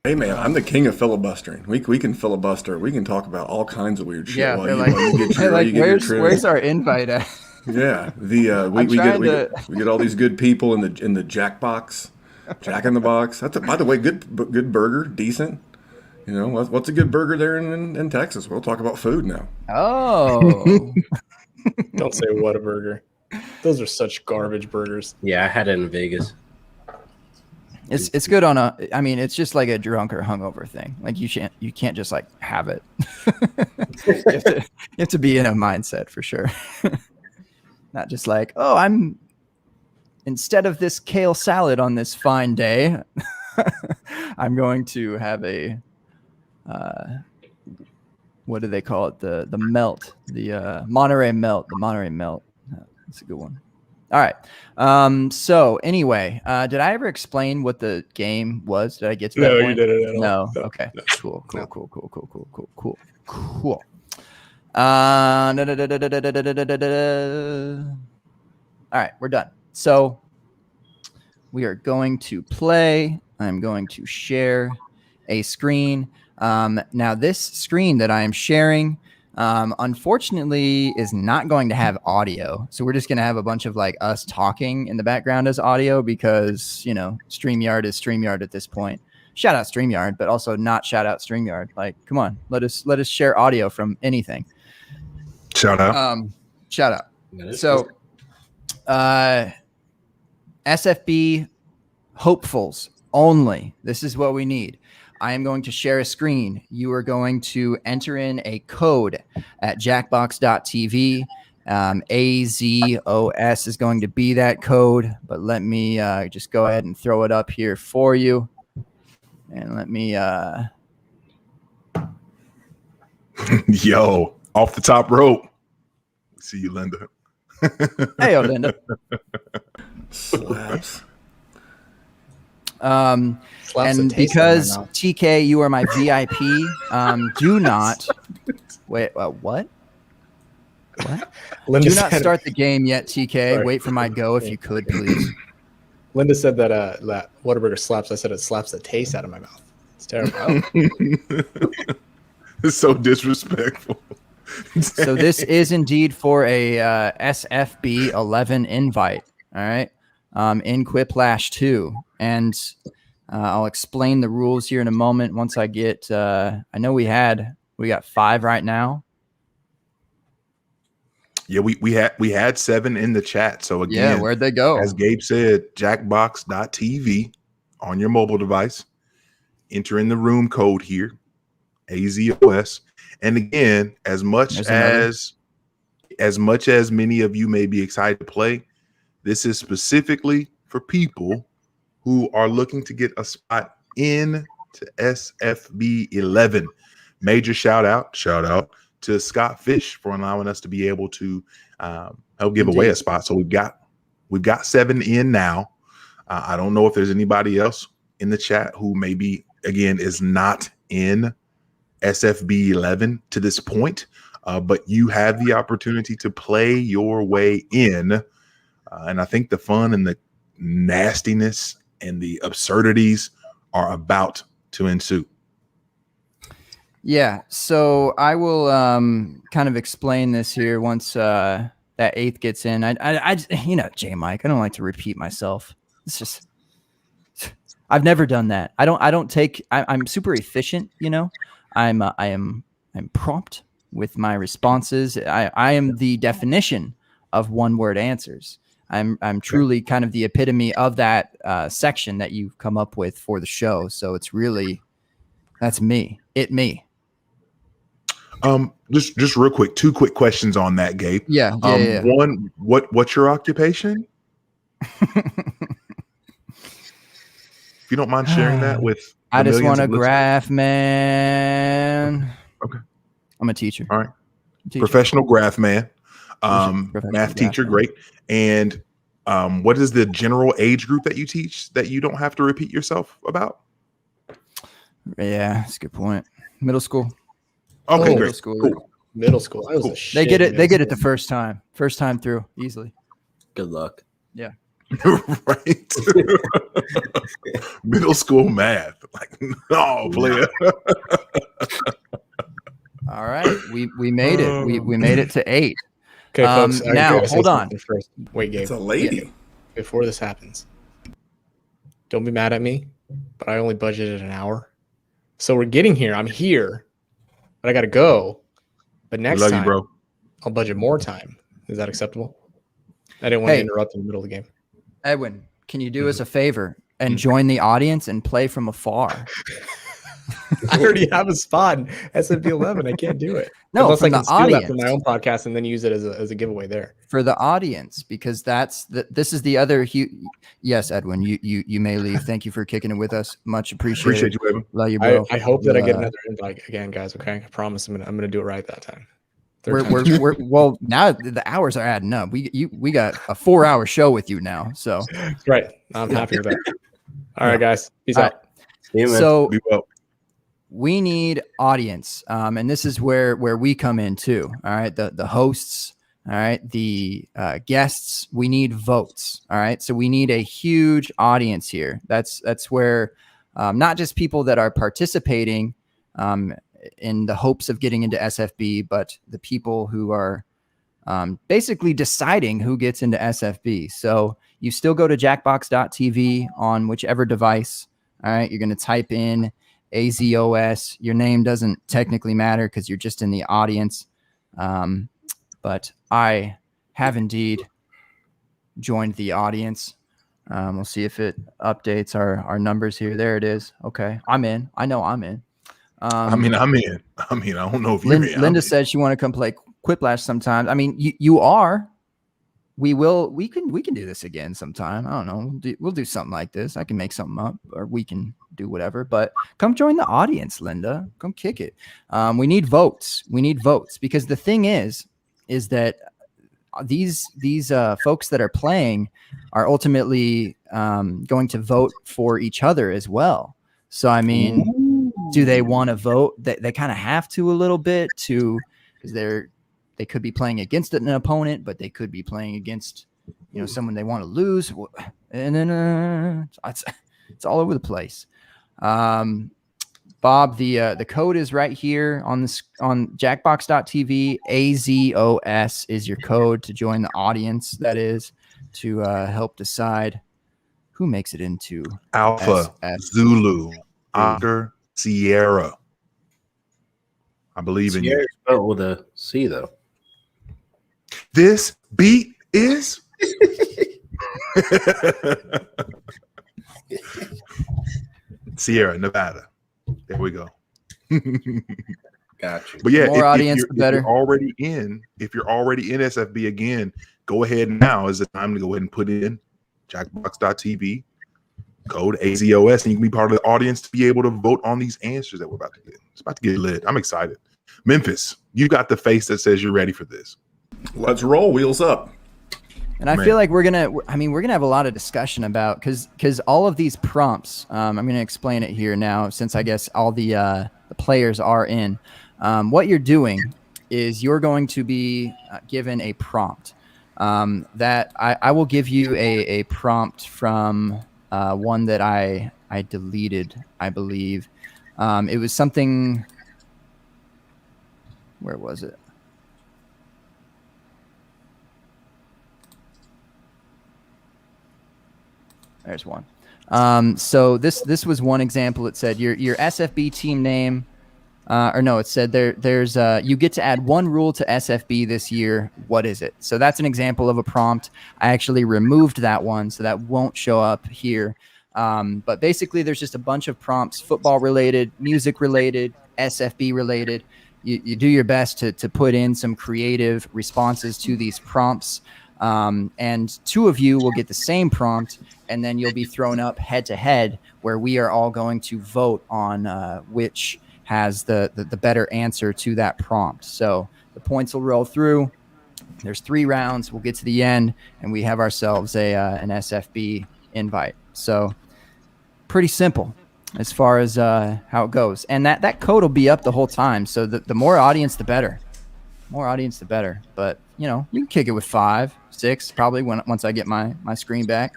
Hey man, I'm the king of filibustering. We can filibuster. We can talk about all kinds of weird shit. Yeah, while they're you, like, while you get your, they're like, you get your trim. where's our invite at? Yeah, I'm trying to- we get all these good people in the Jack box, Jack in the Box. That's by the way, good burger, decent. What's a good burger there in Texas? We'll talk about food now. Oh, Don't say what a burger. Those are such garbage burgers. Yeah, I had it in Vegas. it's good on it's just like a drunk or hungover thing. Like you can't just like have it. you have to be in a mindset for sure. Not just like, oh, instead of this kale salad on this fine day, I'm going to have a what do they call it? The melt, the Monterey melt, That's a good one. All right. So anyway, did I ever explain what the game was? Did I get to that No, point? you didn't at all. No. No. Okay. No. Cool. No. Cool. All right, we're done. So we are going to play. I'm going to share a screen. Now this screen that I am sharing, unfortunately, is not going to have audio. So we're just going to have a bunch of like us talking in the background as audio because, StreamYard is StreamYard at this point. Shout out StreamYard, but also not shout out StreamYard. Like, come on, let us share audio from anything. Shout out. Shout out. So, SFB hopefuls only. This is what we need. I am going to share a screen. You are going to enter in a code at jackbox.tv. AZOS is going to be that code, but let me just go ahead and throw it up here for you. And let me Yo, off the top rope. See you, Linda. hey, Linda. Slaps. Slaps the And taste out of my because mouth. TK, you are my VIP, do not wait. What? Linda Do not said, start the game yet, TK. Sorry. Wait for my go if you could, please. Linda said that that Whataburger slaps. I said it slaps the taste out of my mouth. It's terrible. It's so disrespectful. So this is indeed for a SFB 11 invite. All right, in Quiplash 2, and I'll explain the rules here in a moment. Once I get, I know we got 5 right now. Yeah, we had 7 in the chat. So again, Yeah, where'd they go? as Gabe said, jackbox.tv on your mobile device. Enter in the room code here, AZOS. And again, as much as many of you may be excited to play, this is specifically for people who are looking to get a spot in to SFB 11. Major shout out to Scott Fish for allowing us to be able to help give away a spot. So we've got 7 in now. I don't know if there's anybody else in the chat who maybe again is not in SFB 11 to this point, but you have the opportunity to play your way in. And I think the fun and the nastiness and the absurdities are about to ensue. Yeah, so I will kind of explain this here once that 8th gets in. I J Mike, I don't like to repeat myself. It's just I've never done that. I'm super efficient, I'm prompt with my responses. I am the definition of one-word answers. I'm truly kind of the epitome of that section that you've come up with for the show. So it's really that's me. Me. Just real quick, 2 quick questions on that, Gabe. Yeah. One, what's your occupation? If you don't mind sharing that with I just want to a graph, man. Okay. I'm a teacher. All right. Professional graph man. Professional Math teacher, great. And what is the general age group that you teach that you don't have to repeat yourself about? Yeah, that's a good point. Middle school. Okay, great. Middle school. Cool. Middle school. I was a They shit get it. in They get it middle the first time. First time through, easily. Good luck. Yeah. Right. Middle school math. Like, no, player. All right. We made it. We made it to 8. Okay, folks. I now, gotta say hold on. something First. Wait, Gabe. It's a lady. Before this happens, don't be mad at me, but I only budgeted an hour. So we're getting here. I'm here, but I got to go. But next Love time, you, bro. I'll budget more time. Is that acceptable? I didn't want to interrupt in the middle of the game. Edwin, can you do us a favor and join the audience and play from afar? I already have a spot in SFB 11. I can't do it. No, unless I from can the steal that audience. from my own podcast and then use it as a giveaway there. For the audience, because this is the other. Yes, Edwin, you may leave. Thank you for kicking it with us. Much appreciated. Appreciate you, Evan. Love you, bro. I hope that I get another invite again, guys. Okay, I promise I'm gonna do it right that time. We're well now. The hours are adding up. We got a 4-hour show with you now. So right, I'm happy with that. All right, guys, peace All out. right. So Be well. we need audience, and this is where we come in too. All right, the hosts. All right, the guests. We need votes. All right, so we need a huge audience here. That's where not just people that are participating in the hopes of getting into SFB, but the people who are basically deciding who gets into SFB. So you still go to jackbox.tv on whichever device. All right, you're going to type in AZOS. Your name doesn't technically matter because you're just in the audience. But I have indeed joined the audience. We'll see if it updates our numbers here. There it is. Okay, I'm in. I know I'm in. I'm in. I don't know if you're in. Linda said she want to come play Quiplash sometime. I mean, you are. We can do this again sometime. I don't know. We'll do something like this. I can make something up, or we can do whatever. But come join the audience, Linda. Come kick it. We need votes. We need votes because the thing is that these folks that are playing are ultimately going to vote for each other as well. So I mean, do they want to vote? They kind of have to a little bit because they could be playing against an opponent, but they could be playing against someone they want to lose, and then it's all over the place. Bob, the code is right here on jackbox.tv. AZOS is your code to join the audience. That is to help decide who makes it into Alpha Zulu Oscar Sierra. I believe in you. Sierra spelled with a C though. This beat is Sierra, Nevada. There we go. Got you. But yeah, the more audience, the better. If you're already in SFB again, go ahead now is the time to go ahead and put in jackbox.tv code AZOS, and you can be part of the audience to be able to vote on these answers that we're about to get. It's about to get lit. I'm excited. Memphis, you got the face that says you're ready for this. Let's roll. Wheels up. And I feel like we're gonna have a lot of discussion about because all of these prompts. I'm gonna explain it here now, since I guess all the players are in. What you're doing is you're going to be given a prompt. That I will give you a prompt from one that I deleted, I believe. It was something. Where was it? There's one. So this was one example. It said your SFB team name, it said there's you get to add one rule to SFB this year. What is it? So that's an example of a prompt. I actually removed that one, so that won't show up here. But basically, there's just a bunch of prompts: football related, music related, SFB related. You do your best to put in some creative responses to these prompts. And two of you will get the same prompt, and then you'll be thrown up head to head, where we are all going to vote on which has the better answer to that prompt. So the points will roll through. There's 3 rounds. We'll get to the end, and we have ourselves an SFB invite. So pretty simple as far as how it goes. And that code will be up the whole time. So the more audience, the better. More audience, the better. But you can kick it with 5, 6, probably once I get my screen back.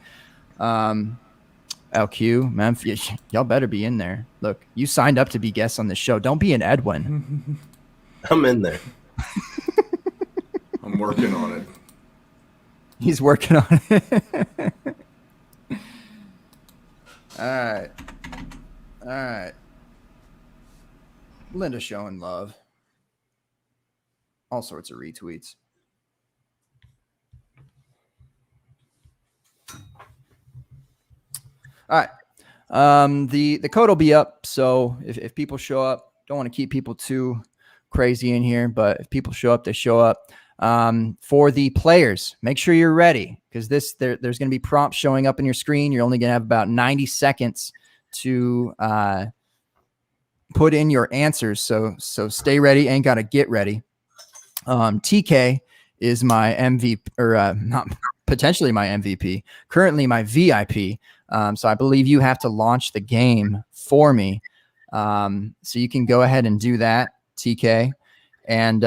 LQ, Memphis, y'all better be in there. Look, you signed up to be guests on the show. Don't be an Edwin. I'm in there. I'm working on it. He's working on it. All right. Linda showing love. All sorts of retweets. All right. The code will be up. So if people show up, don't want to keep people too crazy in here, but if people show up, they show up. For the players, make sure you're ready, because there's going to be prompts showing up on your screen. You're only going to have about 90 seconds to put in your answers. So stay ready. Ain't got to get ready. TK is my MVP, or not potentially my MVP, currently my VIP. So I believe you have to launch the game for me. So you can go ahead and do that, TK. And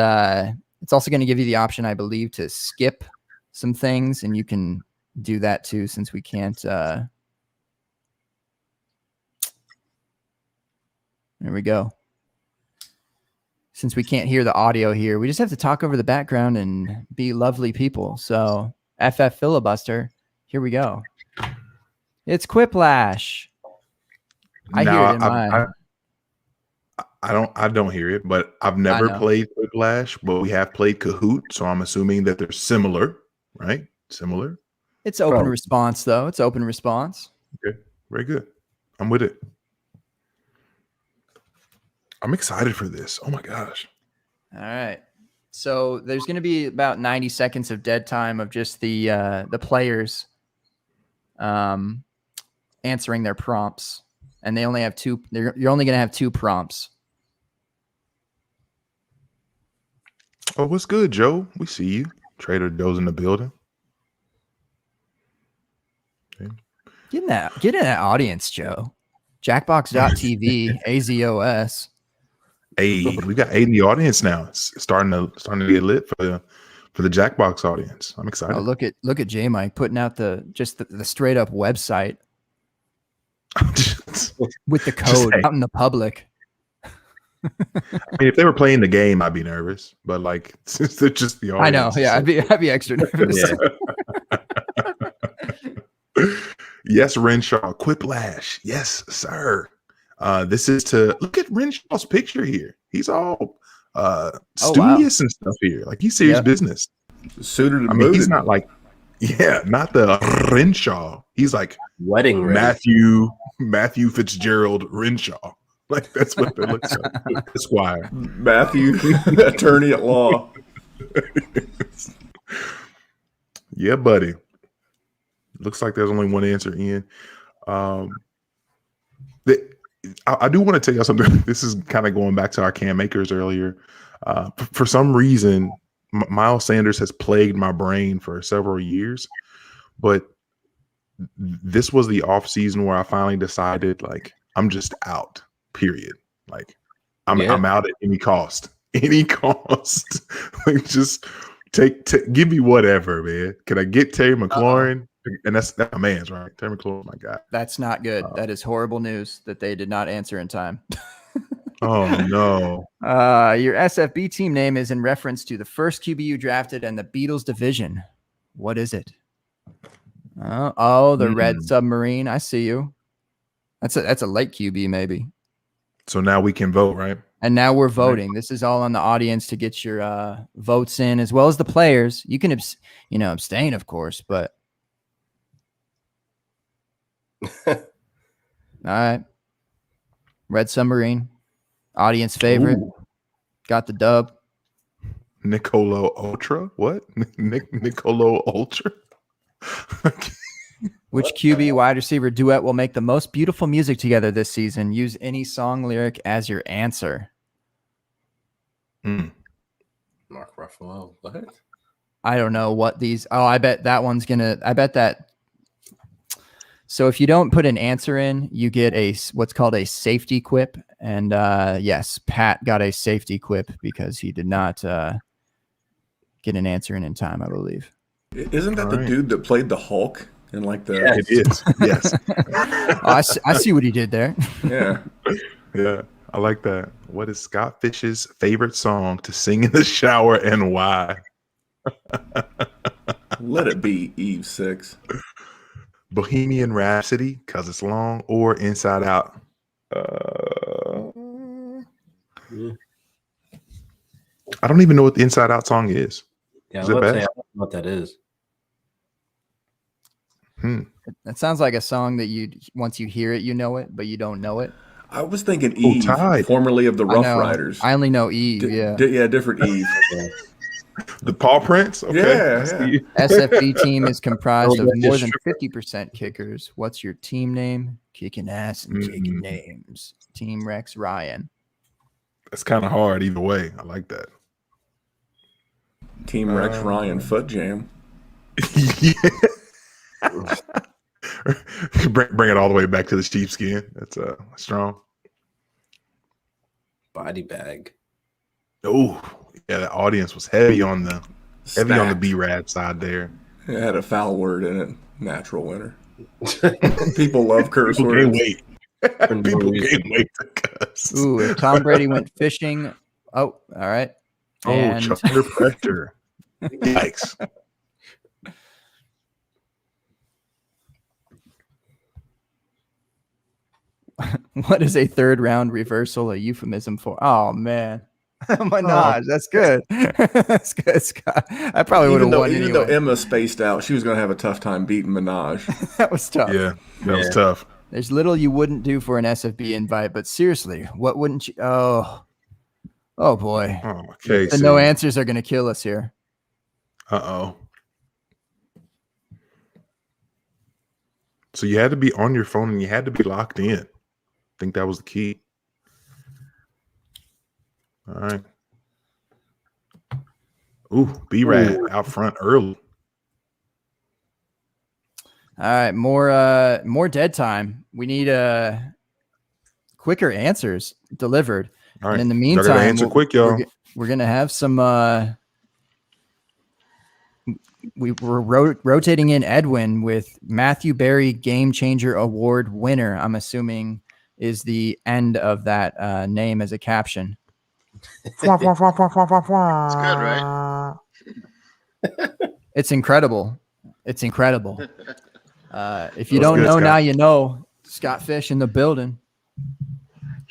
it's also going to give you the option, I believe, to skip some things, and you can do that too, since we can't. There we go. Since we can't hear the audio here, we just have to talk over the background and be lovely people. So FF filibuster, here we go. It's Quiplash. I hear it in my. I don't hear it, but I've never played Quiplash, but we have played Kahoot, so I'm assuming that they're similar, right? Similar. It's open response, though. It's open response. Okay, very good. I'm with it. I'm excited for this. Oh my gosh. All right. So there's going to be about 90 seconds of dead time of just the players answering their prompts, and they only have 2. You're only going to have 2 prompts. Oh, what's good, Joe? We see you. Trader Joe's in the building. Get in that audience, Joe. Jackbox.tv, AZOS. Hey, we got 80 audience now. It's starting to get lit for the Jackbox audience. I'm excited. Oh, look at J Mike putting out the straight up website with the code out in the public. I mean, if they were playing the game, I'd be nervous. But like, since they're just the audience, I know. Yeah, I'd be extra nervous. Yes, Renshaw, Quiplash. Yes, sir. This is to look at Renshaw's picture here. He's all studious and stuff here. Like he's serious business. Suited and I mean, booted. he's not like, not the Renshaw. He's like Wedding ring. Matthew Fitzgerald Renshaw. Like that's what that looks like. Esquire. Matthew, attorney at law. Yeah, buddy. Looks like there's only one answer, Ian. I do want to tell you something. This is kind of going back to our can makers earlier. For some reason, Miles Sanders has plagued my brain for several years, but this was the off season where I finally decided, like, I'm just out. Period. Like, I'm out at any cost. Any cost. Like, just give me whatever, man. Can I get Terry McLaurin? And that's my man's, right? Terry McLaurin, my guy. That's not good. That is horrible news that they did not answer in time. Oh no. Your SFB team name is in reference to the first QB you drafted and the Beatles division. What is it? The Red Submarine. I see you. That's a late QB maybe. So now we can vote, right? And now we're voting. This is all on the audience to get your votes in, as well as the players. You can abstain, of course, but all right. Red Submarine, audience favorite. Ooh. Got the dub. Nicolo Ultra? What? Nicolo Ultra? Which QB wide receiver duet will make the most beautiful music together this season? Use any song lyric as your answer. Mark Ruffalo. What? I don't know what these. Oh, I bet that one's gonna. I bet that. So if you don't put an answer in, you get what's called a safety quip. And yes, Pat got a safety quip because he did not get an answer in time, I believe. Isn't that the dude that played the Hulk in like the? Yeah, it is. Yes. I see what he did there. Yeah. Yeah. I like that. What is Scott Fish's favorite song to sing in the shower and why? Let it be Eve 6. Bohemian Rhapsody, because it's long, or Inside Out? I don't even know what the Inside Out song is. Yeah, Is I it don't bad? know what that is. That sounds like a song that once you hear it, you know it, but you don't know it. I was thinking Eve, Tide. formerly of the Rough Riders. I only know Eve. Different Eve. The Paw Prints? Okay. Yeah. SFB team is comprised of more than 50% kickers. What's your team name? Kicking ass and taking names. Team Rex Ryan. That's kind of hard either way. I like that. Team Rex Ryan Foot Jam. Yeah. Bring it all the way back to the sheepskin. That's strong. Body bag. Oh, yeah, the audience was heavy on the B-Rad side there. It had a foul word in it. Natural winner. People love curse People words. can't wait. People can't wait to cuss. Ooh, if Tom Brady went fishing. Oh, all right. And Chuck under pressure. Yikes. what is a third round reversal a euphemism for? Oh, man. Minaj, that's good. That's good, Scott. I probably would have won Even anyway. though Emma spaced out, she was going to have a tough time beating Minaj. That was tough. Yeah, that was tough. There's little you wouldn't do for an SFB invite, but seriously, what wouldn't you? Oh boy. Oh, okay. The no answers are going to kill us here. Uh-oh. So you had to be on your phone and you had to be locked in. I think that was the key. All right. Ooh, B-Rad out front early. All right, more dead time. We need quicker answers delivered. All right. And in the Y'all gotta meantime, answer quick, y'all. we're gonna have some. We're rotating in Edwin with Matthew Berry Game Changer Award winner. I'm assuming is the end of that name as a caption. It's good, right? It's incredible. It's incredible. If you That was don't good, know, Scott. now you know. Scott Fish in the building.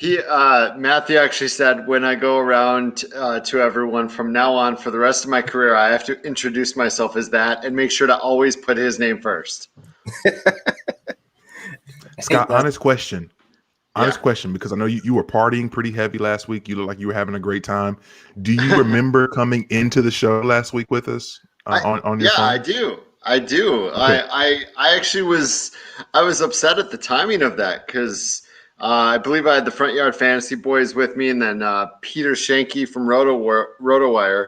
Matthew actually said, when I go around to everyone from now on for the rest of my career, I have to introduce myself as that and make sure to always put his name first. Scott, honest question. Yeah. Question, because I know you were partying pretty heavy last week. You look like you were having a great time. Do you remember coming into the show last week with us on your phone? I do. Okay. I actually was upset at the timing of that because I believe I had the Front Yard Fantasy Boys with me, and then Peter Shanky from RotoWire,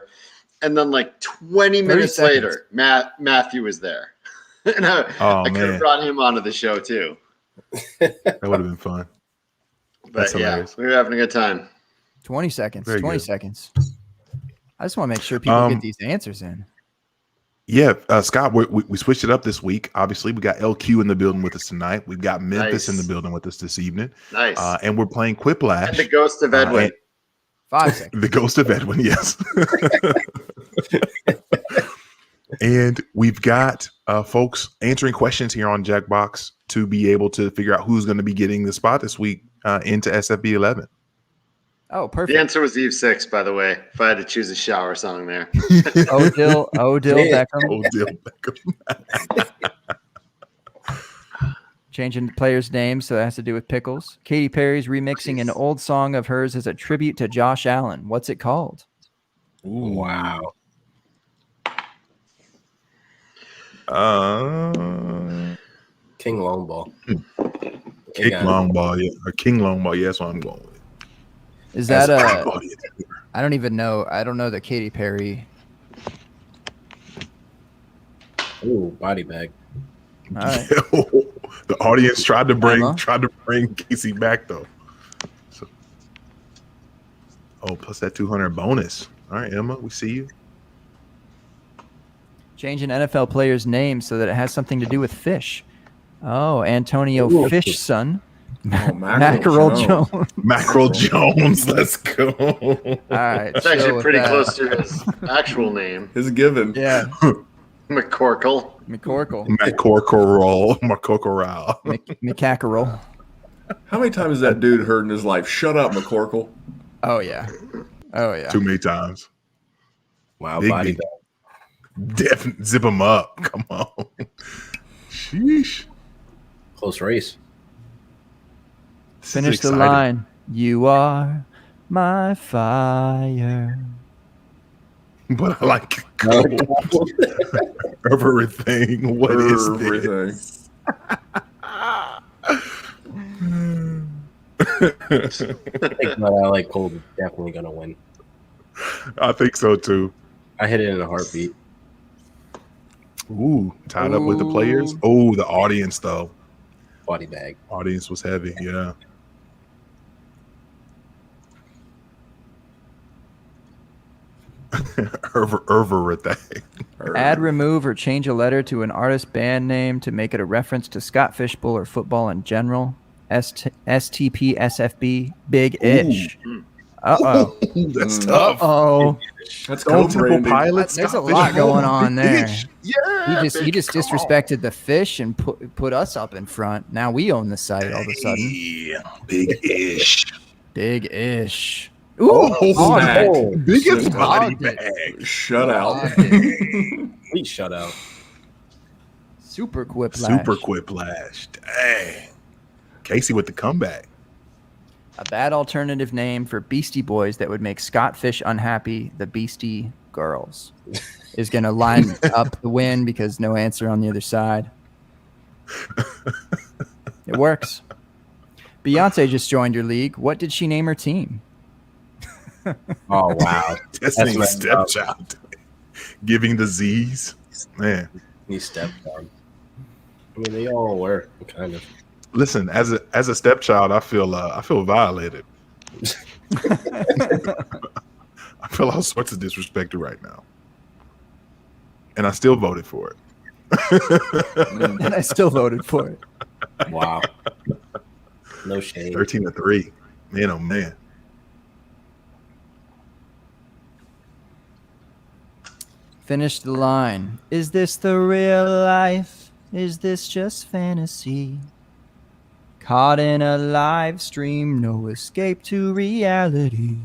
and then like 20 minutes later, Matthew was there, and I could have brought him onto the show too. That would have been fun. But yeah, we were having a good time. 20 seconds. Very 20 good. seconds. I just want to make sure people get these answers in. Yeah, Scott, we switched it up this week. Obviously, we got LQ in the building with us tonight. We've got Memphis in the building with us this evening. Nice. And we're playing Quiplash. And the Ghost of Edwin. 5 seconds. The Ghost of Edwin, yes. And we've got folks answering questions here on Jackbox to be able to figure out who's going to be getting the spot this week into SFB 11. Oh, perfect. The answer was Eve 6, by the way, if I had to choose a shower song there. Odell Beckham. Odell Beckham. Changing the player's name, so it has to do with pickles. Katy Perry's remixing an old song of hers as a tribute to Josh Allen. What's it called? Ooh. Wow. King Longball. King Longball, yeah. Or King Longball, yeah, that's what I'm going with. Is that I don't even know. I don't know the Katy Perry. Ooh, body bag. All right. The audience tried to bring Casey back though. So, plus that 200 bonus. All right, Emma, we see you. Change an NFL player's name so that it has something to do with fish. Oh, Antonio Fish son. Mackerel Jones. Mackerel Jones. Let's go. All right. It's actually pretty close to his actual name. His given. Yeah. McCorkle. McCackerel. How many times has that dude heard in his life? Shut up, McCorkle. Oh yeah. Too many times. Wow, body bag. Zip him up. Come on. Sheesh. Close race. Finish the line. You are my fire. But I like everything. What is this? I like Cold is definitely gonna win. I think so too. I hit it in a heartbeat. Ooh, tied up with the players. Oh, the audience though. Body bag. Audience was heavy, yeah. Add, remove, or change a letter to an artist band name to make it a reference to Scott Fishbowl or football in general. STP, SFB, Big Ish. Uh-oh. That's tough. Uh-oh. That's Stone Temple Pilots. There's a lot going on there. Yeah. He just disrespected the fish and put us up in front. Now we own the site all of a sudden. Yeah. Big Ish. Big Ish. Ooh, biggest body bag. Shut out. Please shut out. Super Quiplash. Super Quiplash. Dang. Casey with the comeback. A bad alternative name for Beastie Boys that would make Scott Fish unhappy, the Beastie Girls, is going to line up the win because no answer on the other side. It works. Beyonce just joined your league. What did she name her team? Oh, wow. Destiny's Stepchild. Giving the Z's, man. He's stepdad. I mean, they all were kind of. Listen, as a stepchild, I feel violated. I feel all sorts of disrespected right now, and I still voted for it. And I still voted for it. Wow. No shame. 13-3, man. Oh man. Finish the line. Is this the real life? Is this just fantasy? Caught in a live stream, no escape to reality.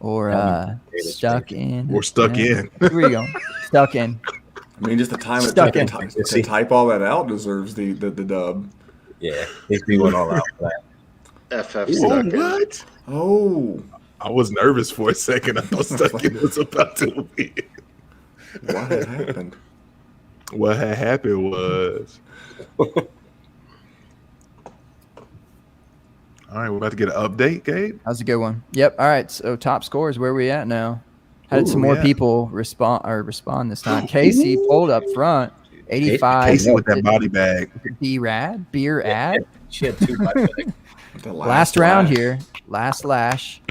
Or stuck in. Or stuck in. Here we go. Stuck in. I mean, just the time it Stuck took in. to type all that out deserves the dub. Yeah, he went all out for that. FF Ooh, stuck in. what? Oh, I was nervous for a second. I thought stuck in was about to win. what had happened? What had happened was. All right, we're about to get an update, Gabe. That was a good one. Yep. All right. So top scores, where are we at now? Had some more people respond this time. Casey pulled up front. 85. Casey with that body bag. B-Rad. Beer ad. She had 2 body bags. The Last round lash. here. Last lash.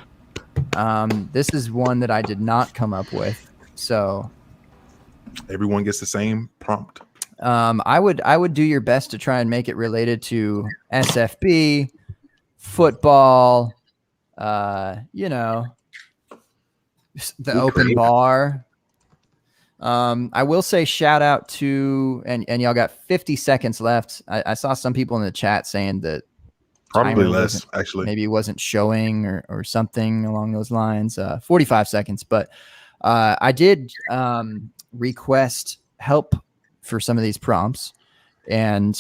This is one that I did not come up with. So Everyone gets the same prompt. I would do your best to try and make it related to SFB, football, the open bar. I will say shout out to and y'all got 50 seconds left. I saw some people in the chat saying that Probably timer less, wasn't- actually. maybe it wasn't showing or something along those lines. 45 seconds, but I did request help for some of these prompts, and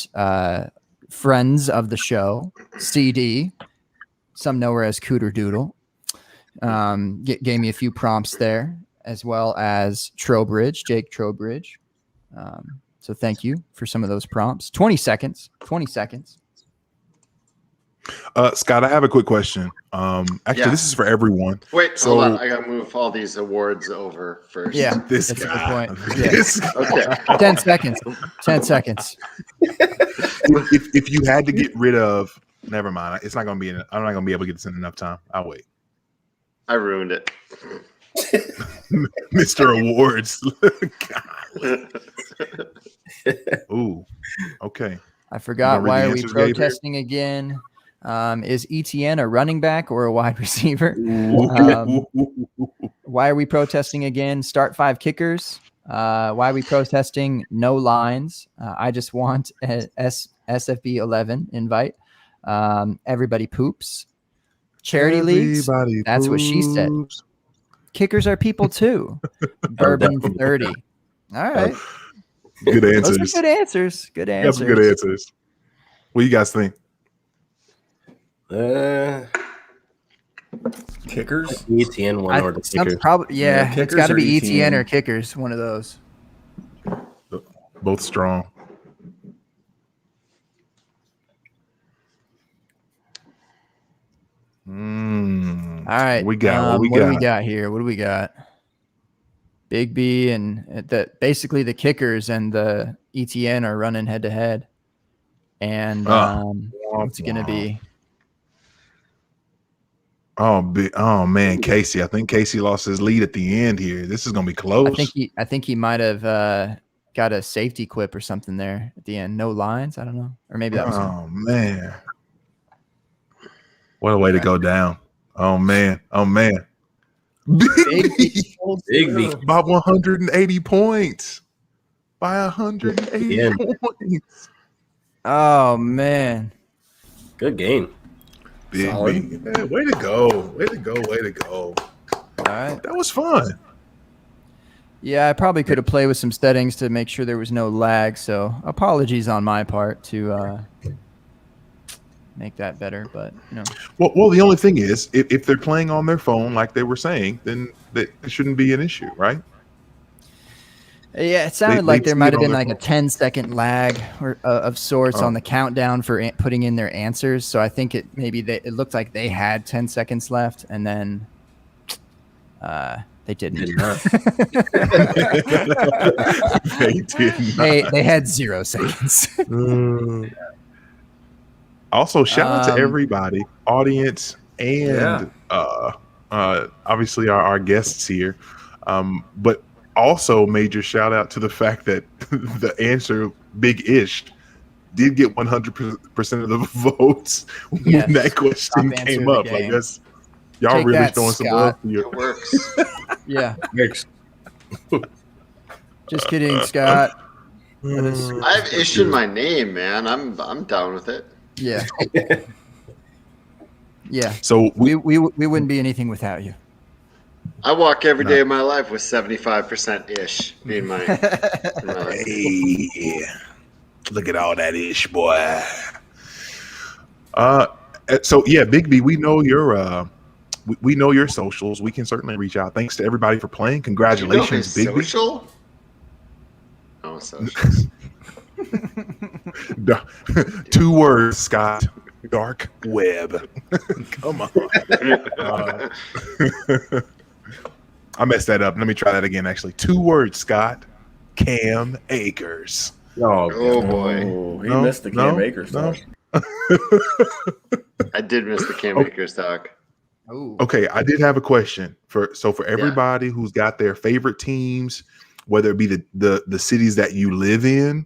friends of the show, CD, some know her as Cooter Doodle, gave me a few prompts there, as well as Trowbridge, Jake Trowbridge. So thank you for some of those prompts. 20 seconds. Scott, I have a quick question. Actually, Yeah. this is for everyone. Wait, So- hold on. I gotta move all these awards over first. Yeah, This that's a good guy. point. This guy. Okay. 10 seconds. 10 seconds. If you had to get rid of, never mind. It's not gonna be. I'm not gonna be able to get this in enough time. I'll wait. I ruined it. Mr. Awards. Ooh. Okay. I forgot. Remember Why the are we answers, Gabe, here? protesting again? Is ETN a running back or a wide receiver? Why are we protesting again? Start 5 kickers. Why are we protesting no lines? I just want a SFB 11 invite. Everybody poops. Charity leagues. Everybody That's what she said. poops. Kickers are people too. Bourbon 30. All right. Good Those answers. are good answers. Good You got some good answers. answers. What do you guys think? Kickers. ETN one or the kicker. Yeah, it's kickers got to or be ETN or ETN. kickers. One of those. Both strong. All right. What we What do we got? got here? What do we got? Big B and basically the kickers and the ETN are running head to head. And what's it gonna be? Oh man, Casey. I think Casey lost his lead at the end here. This is gonna be close. I think he might have got a safety quip or something there at the end. No lines. I don't know, or maybe that was. Oh man, what a way to go down. Oh man. Big Big by 180 points. By 180 Yeah. points. Oh man. Good game. Big Solid. B. Man, way to go. Way to go. All right. That was fun. Yeah, I probably could have played with some settings to make sure there was no lag. So apologies on my part to make that better. But Well, the only thing is, if they're playing on their phone, like they were saying, then it shouldn't be an issue, right? yeah, it sounded They like there see might it have on been their like a 10-second lag or of sorts on the countdown for putting in their answers. So I think it looked like they had 10 seconds left, and then They didn't. Did not. They did not. They had 0 seconds. Also, shout out to Um, everybody, audience, and obviously our guests here. But also major shout out to the fact that the answer Big Ish did get 100% of the votes Yes. when that question Top answer came of the up. Like game. that's y'all Take really that, throwing some Scott. love for you. It works. Yeah. Works. Just kidding, Scott. That is- I have Ish in my name, man. I'm down with it. Yeah. Yeah. So We wouldn't be anything without you. I walk every day of my life with 75% Ish being my life. hey, look at all that Ish, boy. So yeah, Big B, we know your we know your socials. We can certainly reach out. Thanks to everybody for playing. Congratulations, Do you know Big his social? Oh, socials. B. 2 words, Scott. Dark web. Come on. I messed that up. Let me try that again. Actually, 2 words, Scott. Cam Akers. Oh, Oh boy, Oh, he No, missed the Cam no, Akers no. stuff. I did miss the Cam Akers talk. Oh. Okay, I did have a question for everybody who's got their favorite teams, whether it be the cities that you live in,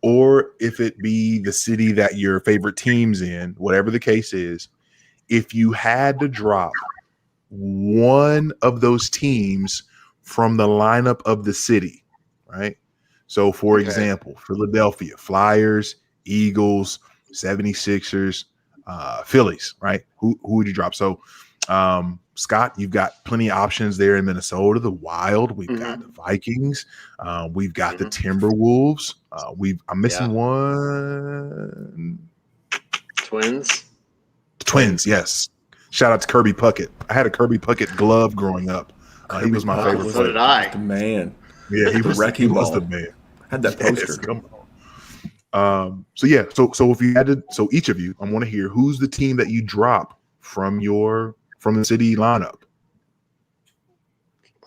or if it be the city that your favorite team's in, whatever the case is, if you had to drop one of those teams from the lineup of the city, right? So for Okay. example, Philadelphia Flyers, Eagles, 76ers, Phillies, right? Who would you drop? So Scott, you've got plenty of options there in Minnesota. The Wild, we've got the Vikings, we've got the Timberwolves. I'm missing one. Twins. The Twins, yes. Shout out to Kirby Puckett. I had a Kirby Puckett glove growing up. He was my favorite So did player. I. The man. Yeah, he was wrecking he was ball. the man. Had that Yes, poster. come on. So yeah, so if you had to, so each of you, I want to hear who's the team that you drop from the city lineup.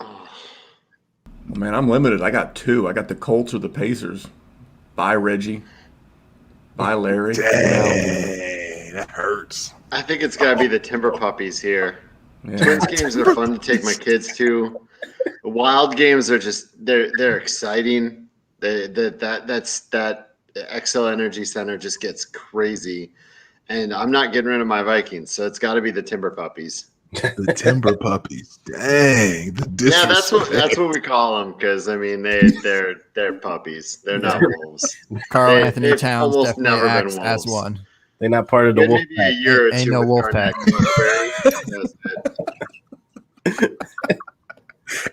Oh, Man, I'm limited. I got 2. I got the Colts or the Pacers. Bye, Reggie. Bye, Larry. Dang, that hurts. I think it's got to be the Timber Puppies here. Yeah. Twins games are fun to take my kids to. The Wild games are just they're exciting. That XL Energy Center just gets crazy, and I'm not getting rid of my Vikings, so it's got to be the Timber Puppies. The Timber Puppies. Dang, the Yeah, disrespect. that's what we call them because I mean they're puppies. They're not wolves. Carl They- Anthony they've Towns almost definitely never been acts as wolves. one. They're not part of the wolf Maybe a pack. year or Ain't two no with wolf Garnett pack. Pillsbury. That was it.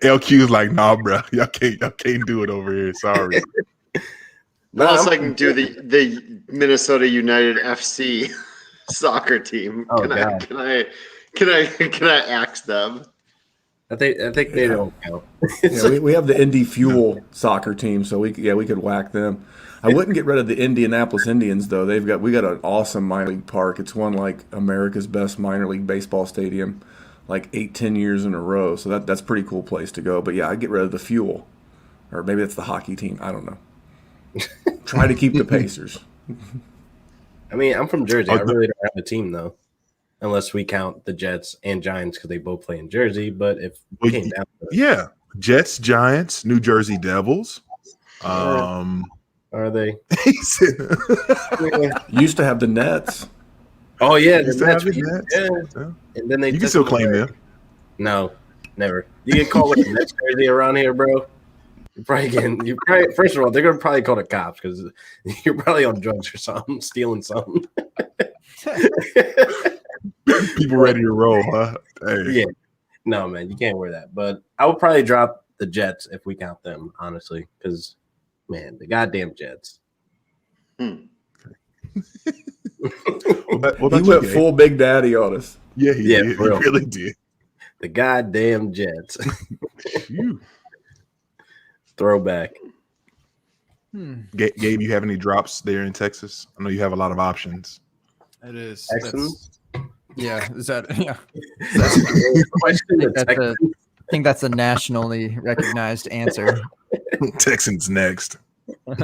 LQ's like, nah, bro, y'all can't do it over here. Sorry. No, Unless I'm- I can do the Minnesota United FC soccer team. Oh, Can God. I axe them? I think they don't count. Yeah, we have the Indy Fuel soccer team, so we could whack them. I wouldn't get rid of the Indianapolis Indians though. We got an awesome minor league park. It's won like America's best minor league baseball stadium, like 8-10 years in a row. So that's a pretty cool place to go. But yeah, I'd get rid of the Fuel, or maybe that's the hockey team. I don't know. Try to keep the Pacers. I mean, I'm from Jersey. I really don't have a team though, unless we count the Jets and Giants because they both play in Jersey. But if Well, it came down to it, Yeah, Jets, Giants, New Jersey Devils. are they? He said- Used to have the Nets. Oh yeah, Used the to Mets. have the Nets. Yeah. Yeah. And then they You can took still them claim away. them. No, never. You get called with a Mets jersey around here, bro. First of all, they're gonna probably call the cops because you're probably on drugs or something, stealing something. People ready to roll, huh? Hey. Yeah. No, man, you can't wear that. But I would probably drop the Jets if we count them, honestly, because man, the goddamn Jets. What about He you, went Gabe? full Big Daddy on us. Yeah, he Yeah, did. He for real. really did. The goddamn Jets. Phew. Throwback. Gabe, you have any drops there in Texas? I know you have a lot of options. It is. Texans? Yeah. Is that? Yeah. Question the That's Texans. think that's a nationally recognized answer. Texans next. Drop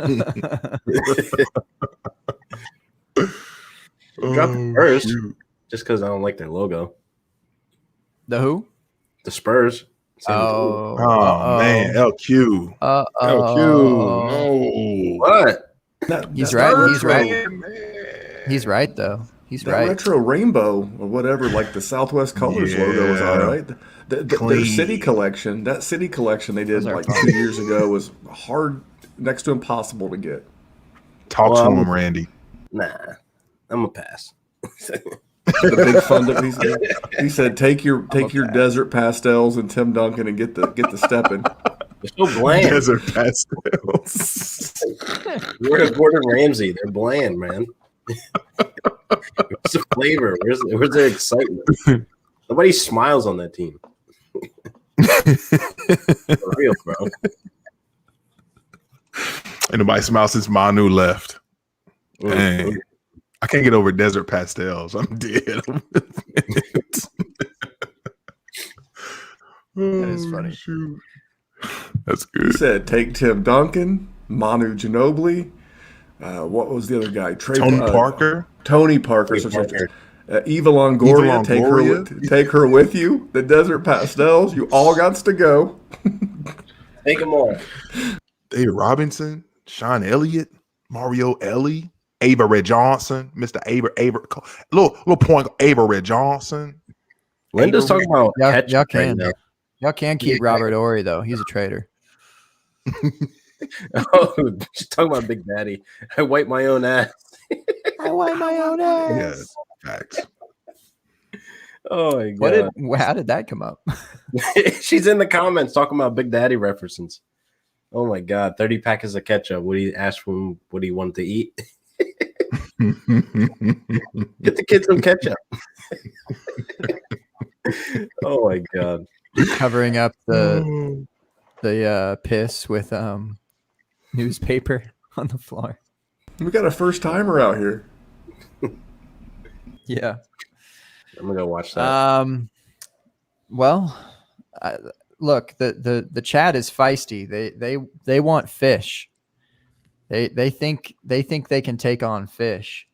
the Spurs shoot. just because I don't like their logo. The who? The Spurs. Oh, Man, LQ. LQ. No. What? He's That right. He's retro- right. He's right, though. He's That right. retro rainbow or whatever, like the Southwest Colors logo was all Yeah. right. Their Clean. city collection, that city collection they did Those are like fun. 2 years ago was hard, next to impossible to get. Talk Well, to I'm- him, Randy. Nah, I'm a pass. The big fun that he said, take your desert pastels and Tim Duncan and get the stepping. They're so bland. Desert pastels. Where's Gordon Ramsay? They're bland, man. Where's the flavor? Where's the excitement? Nobody smiles on that team. For real, bro. And nobody smiles since Manu left. Mm. Dang. I can't get over desert pastels. I'm dead. That is funny. Shoot. That's He good. said, take Tim Duncan, Manu Ginobili. What was the other guy? Tony Parker. Tony Parker. Tony Parker. Eva Longoria. Eva Longoria. Take her with you. The desert pastels. You all got to go. Take them all. David Robinson, Sean Elliott, Mario Ellie, Avery Johnson, Mr. Avery. Little point, Avery Johnson. Linda's talking about Y'all ketchup can. right Y'all can keep Robert Ory, though. He's a traitor. now. Oh, she's talking about Big Daddy. I wipe my own ass. I wipe my own Yeah, ass. facts. Oh my god. How did that come up? She's in the comments talking about Big Daddy references. Oh my god, 30 packets of ketchup. What he asked for what he wanted to eat. Get the kids some ketchup. Oh my god. Covering up the piss with newspaper on the floor. We got a first timer out here. Yeah. I'm gonna go watch that. Well, look, the chat is feisty. They want fish. They think they can take on fish.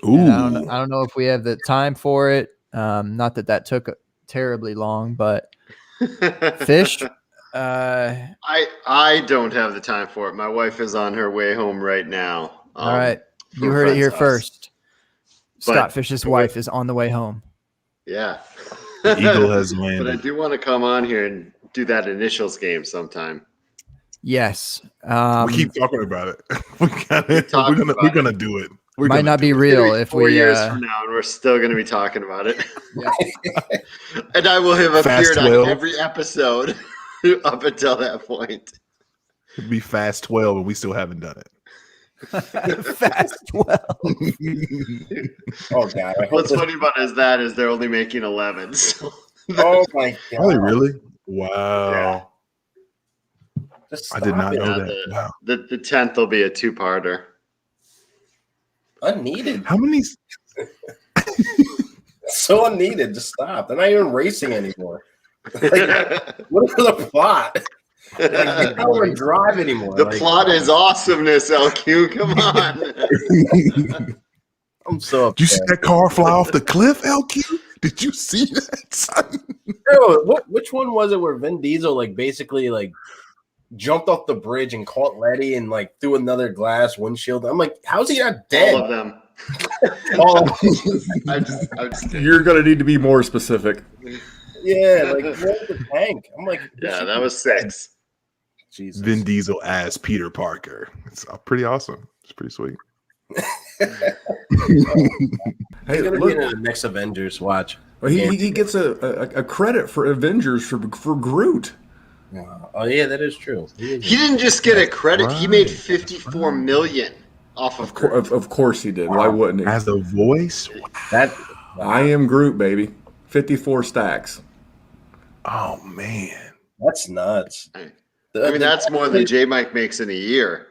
Ooh. And I don't know if we have the time for it. Not that took terribly long, but fish. I don't have the time for it. My wife is on her way home right now. All right. from You a heard it friend's here house. first. But- Scott Fish's wife is on the way home. Yeah. The Eagle has But I landed. do want to come on here and do that initials game sometime. Yes. We keep talking about it. We're gonna do it. We're might gonna not do be it. real Maybe if 4 we years from now, and we're still going to be talking about it. Yeah. And I will have Fast appeared 12. on every episode up until that point. It'd be fast 12 and we still haven't done it. fast 12. Oh god. What's funny about is they're only making 11. So Oh my god. Are they really? Wow. Just I did not stop know Yeah, that. Wow. the 10th will be a 2-parter. Unneeded. How many? So unneeded. Just stop. They're not even racing anymore. Like, what is the plot? Like, they don't even drive anymore. The Like, plot is awesomeness, LQ. Come on. I'm so Did you see upset. that car fly off the cliff, LQ? Did you see that, son? Bro, which one was it where Vin Diesel like basically like jumped off the bridge and caught Letty and like threw another glass windshield? I'm like, how's he not dead? All of them. All of I'm just kidding. You're going to need to be more specific. yeah, like where's the tank? I'm like, Yeah, that was 6. Jesus. Vin Diesel as Peter Parker. It's pretty awesome. It's pretty sweet. Hey, He's gonna look, be in the next Avengers. Watch. well, he gets a credit for Avengers for Groot. Oh yeah, that is true. He didn't just get a credit. He made 54 million off of Of course he did. Why wouldn't he? As the voice? That I am Groot, baby. 54 stacks. Oh, man. that's nuts. I mean, that's more than J Mike makes in a year.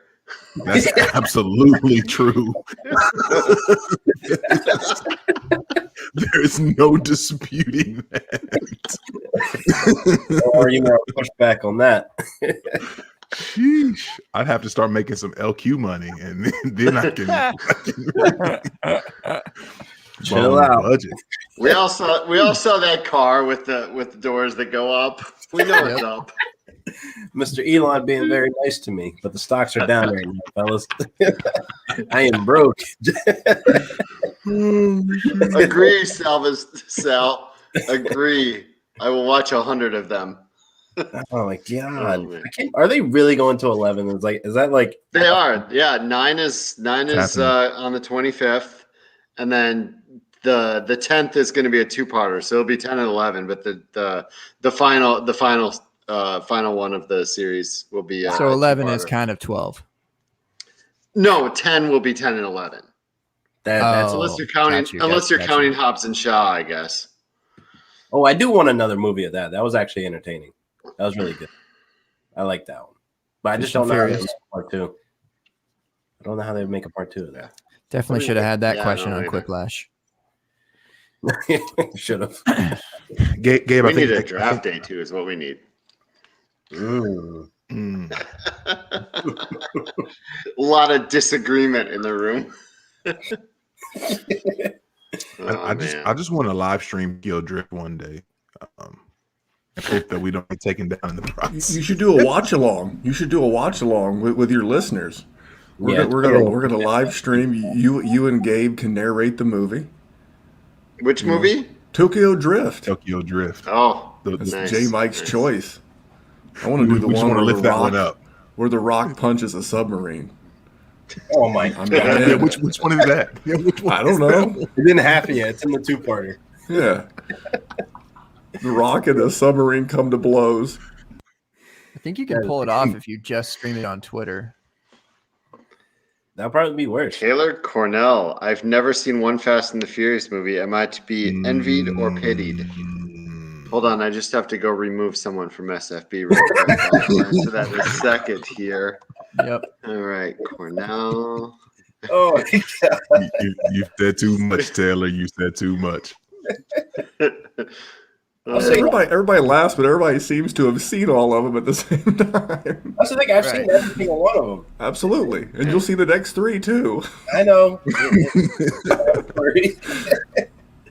That's absolutely true. There is no disputing that. Or you know, push back on that. Sheesh. I'd have to start making some LQ money, and then I can Chill out. budget. We all saw that car with the doors that go up. We know it's up. Mr. Elon being very nice to me, but the stocks are down right now, fellas. I am broke. Agree, Sal. Agree. I will watch 100 of them. Oh my god! Oh, Are they really going to 11? It's like, is that like They are. Yeah, 9 is on the 25th, and then the 10th is going to be a two-parter, so it'll be 10 and 11. But the final one of the series will be So 11 is two-parter. kind of 12. No, 10 will be 10 and 11. that's? Unless you're counting, counting Hobbs and Shaw, I guess. Oh, I do want another movie of that. That was actually entertaining. That was really good. I like that one, but I just don't know how they make a part 2. I don't know how they would make a part 2 of that. Definitely should have had that Yeah, question no, on either. Quiplash. Should have. Gabe, We I need think a draft day too, is what we need. Mm. A lot of disagreement in the room. I just want to live stream Kill Drift one day. I hope that we don't get taken down in the process. You should do a watch along. You should do a watch along with your listeners. We're gonna live stream. You and Gabe can narrate the movie. Which movie? Tokyo Drift. Tokyo Drift. Oh, The nice. J Mike's choice. I want to do the We just one want to where lift that one up. where the Rock punches a submarine. Oh my I'm god! down Yeah, in which one is that? Yeah, which one I don't is know. that? It didn't happen yet. It's in the 2-parter. Yeah. The Rock and the submarine come to blows. I think you can pull it off if you just stream it on Twitter. That'll probably be worse. Taylor Cornell. I've never seen one Fast and the Furious movie. Am I to be envied or pitied? Hold on, I just have to go remove someone from SFB real quick. I'll answer that in a second here. Yep. All right, Cornell. Oh my god! You said too much, Taylor. You said too much. Everybody laughs, but everybody seems to have seen all of them at the same time. That's the thing. I've seen every single one of them. Absolutely. And you'll see the next 3 too. I know.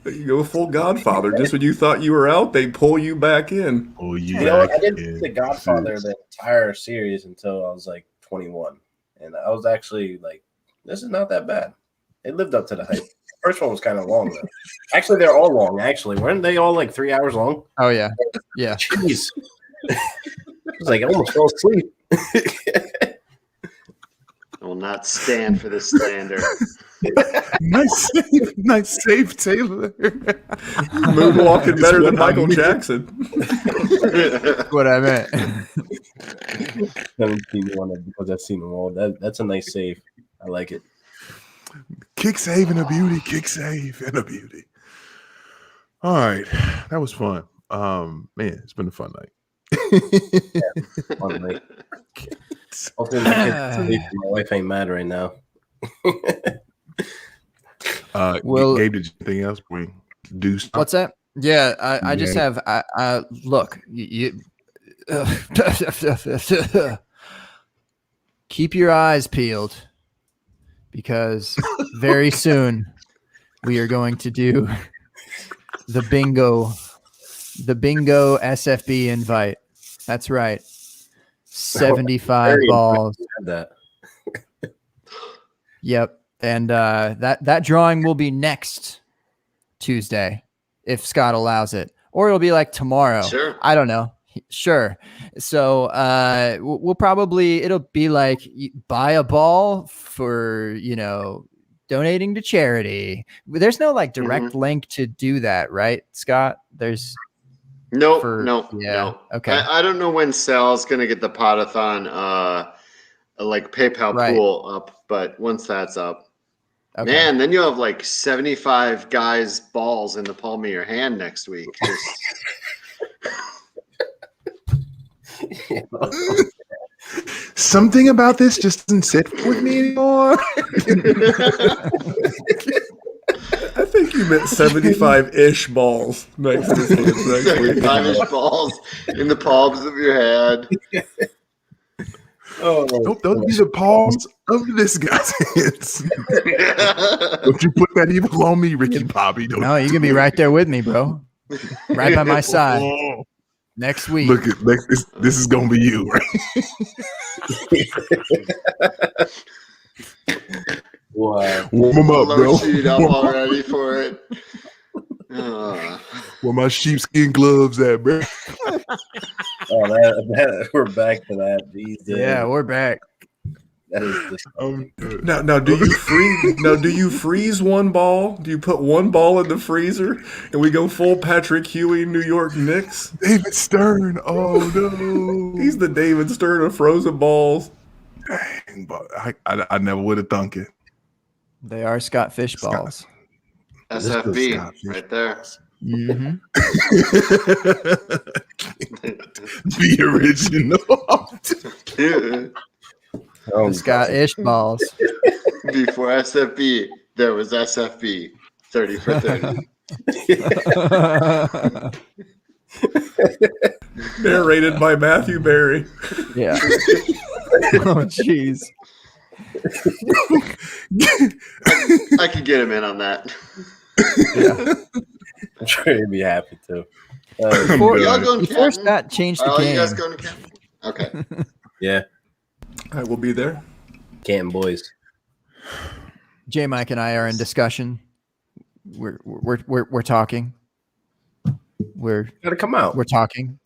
You go full Godfather. Just when you thought you were out, they pull you back in. Oh, You know what? I didn't see The Godfather the entire series until I was like 21, and I was actually like, "This is not that bad." It lived up to the hype. First one was kind of long though. Actually, they're all long. Actually, weren't they all like 3 hours long? Oh, yeah. Yeah. Jeez, it was like I almost fell asleep. I will not stand for this slander. Nice save, Taylor. Moonwalking better than Michael Jackson. That's what I meant. I haven't seen one because I've seen them all. That's a nice save. I like it. Kick save and a beauty. Kick save and a beauty. All right. That was fun. Man, it's been a fun night. Fun night. Hopefully my wife ain't mad right now. Well- Gabe, did you anything else? We do stuff? What's that? Yeah, I just have. Look, you keep your eyes peeled because very soon we are going to do the bingo SFB invite. That's right, 75 balls. That. Yep. And that drawing will be next Tuesday, if Scott allows it, or it'll be like tomorrow. Sure. I don't know. Sure. So we'll probably, it'll be like buy a ball for, donating to charity. There's no like direct link to do that, right, Scott? There's No. Okay. I don't know when Sal's going to get the potathon like PayPal pool up, but once that's up, Okay. man, then you'll have like 75 guys' balls in the palm of your hand next week. Something about this just doesn't sit with me anymore. I think think you meant 75-ish balls next to his hands next week. 75-ish balls in the palms of your hand. Oh, Don't be the palms of this guy's hands. Don't you put that evil on me, Ricky Bobby. Don't No, you can be right there with me, bro. Right by my side next week. Look at this is gonna be you, right? wow. Warm them up, Low bro. sheet up already for it. Where my sheepskin gloves at, bro? Oh, that we're back to that. Jesus. Yeah, we're back. That is just Now, do you freeze? Now, do you freeze one ball? Do you put one ball in the freezer and we go full Patrick Huey, New York Knicks? David Stern. Oh no, He's the David Stern of frozen balls. dang, but I never would have thunk it. They are Scott Fish balls. SFB Scott Fish right there. Mm-hmm. The original. oh, Scott Ish balls. Before SFB, there was SFB 30 for 30. Narrated by Matthew Berry. Yeah. Oh, jeez. I could get him in on that. Yeah. I'm sure he'd be happy to. Before, Y'all going before Canton? Scott changed the Are all you game, guys going to Canton? Okay. Yeah, I will be there. Canton boys. J Mike and I are in discussion. We're talking. Gotta come out. We're talking.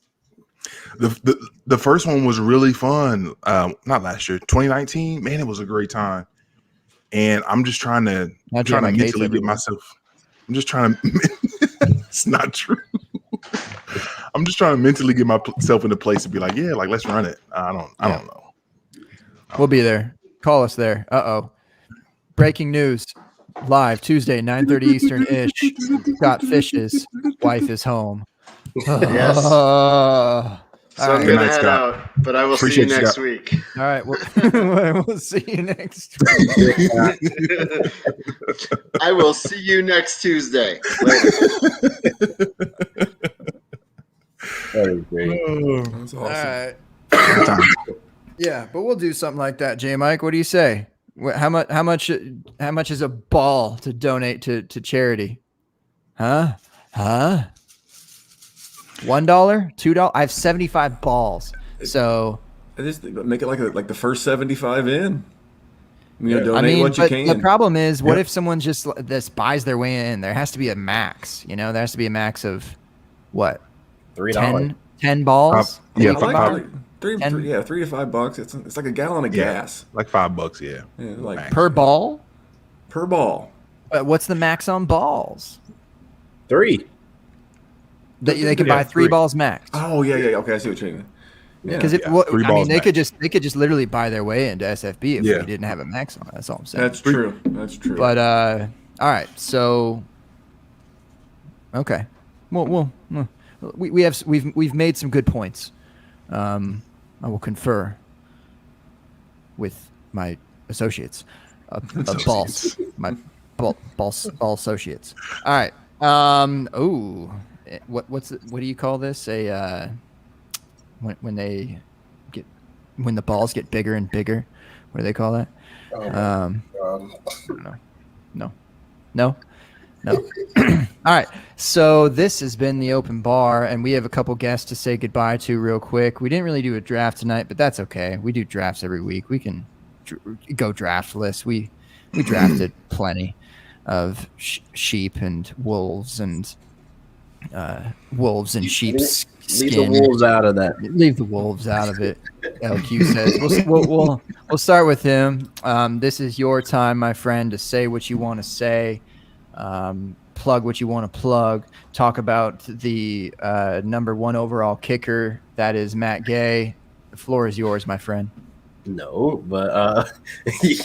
The first one was really fun. Not last year, 2019. Man, it was a great time. And I'm just trying to Now J Mike hates mentally get everyone. myself. I'm just trying to. It's not true. I'm just trying to mentally get myself in a place to be like, yeah, like let's run it. I don't know. We'll be there. Call us there. Uh-oh. Breaking news. Live Tuesday, 9:30 Eastern ish. Scott Fish's wife is home. Yes. All So I'm right. going to night, head Scott. out, but I will Appreciate see you, you next Scott. week. All right. We'll see you next week. I will see you next Tuesday. Later. That is great. That's awesome. All right. Yeah, but we'll do something like that, J Mike. What do you say? How much is a ball to donate to charity? Huh? $1? $2? I have 75 balls. So I just make it like the first 75 in. Yeah. Donate I mean, what you but can. the problem is, what Yep. if someone just buys their way in? There has to be a max. There has to be a max of what? $3. 10 balls? Yeah, I Maybe like $5? three, And- $3 to $5. It's like a gallon of Yeah. gas. Like $5, yeah. Yeah, like Per ball? per ball. What's the max on balls? 3. They could Yeah, buy 3 3. balls max. Oh yeah. Okay, I see what you mean. Yeah. Because Yeah, 3 I mean, balls they max. could just literally buy their way into SFB if Yeah. we didn't have a max on it. That's all I'm saying. That's true. That's true. But all right, so okay, we've made some good points. I will confer with my associates, balls, my ball associates. All right. What do you call this? When the balls get bigger and bigger, what do they call that? No. All right. So this has been the open bar, and we have a couple guests to say goodbye to real quick. We didn't really do a draft tonight, but that's okay. We do drafts every week. We can go draftless. We drafted plenty of sheep and wolves and sheep's Leave skin. the wolves out of that. Leave the wolves out of it. LQ says we'll start with him. This is your time, my friend, to say what you want to say, plug what you want to plug, talk about the number 1 overall kicker, that is Matt Gay. The floor is yours, my friend. No, but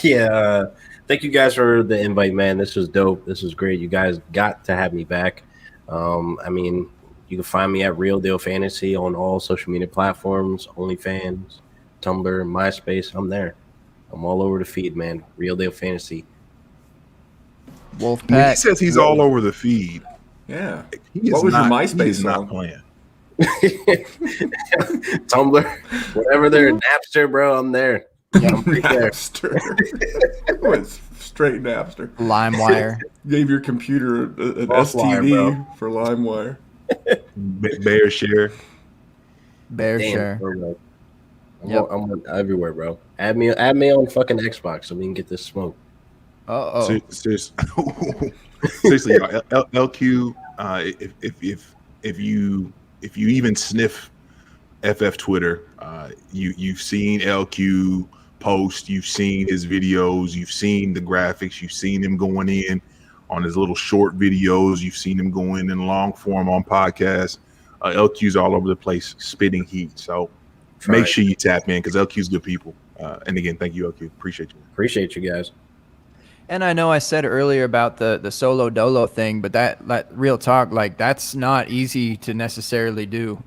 yeah. Thank you guys for the invite, man. This was dope. This was great. You guys got to have me back. I mean, you can find me at Real Deal Fantasy on all social media platforms, OnlyFans, Tumblr, MySpace. I'm there. I'm all over the feed, man. Real Deal Fantasy. Wolf When he pack. says he's all over the feed, Yeah. he is What was your not, he MySpace is not song? playing. Tumblr, whatever they're Napster, bro. I'm there. Yeah, I'm right there. Napster. Went straight Napster. LimeWire. Gave your computer an Offline, STD for LimeWire. Bear share. Bear Damn, share. bro. Yep. I'm everywhere, bro. Add me on fucking Xbox so we can get this smoke. Oh. Seriously, y'all, LQ. If you even sniff FF Twitter, you've seen LQ post, you've seen his videos, you've seen the graphics, you've seen him going in on his little short videos, you've seen him going in long form on podcasts. LQ's all over the place, spitting heat. So make sure you tap in because LQ's good people. And again, thank you, LQ. Appreciate you. Appreciate you guys. And I know I said earlier about the solo dolo thing, but that real talk, like that's not easy to necessarily do.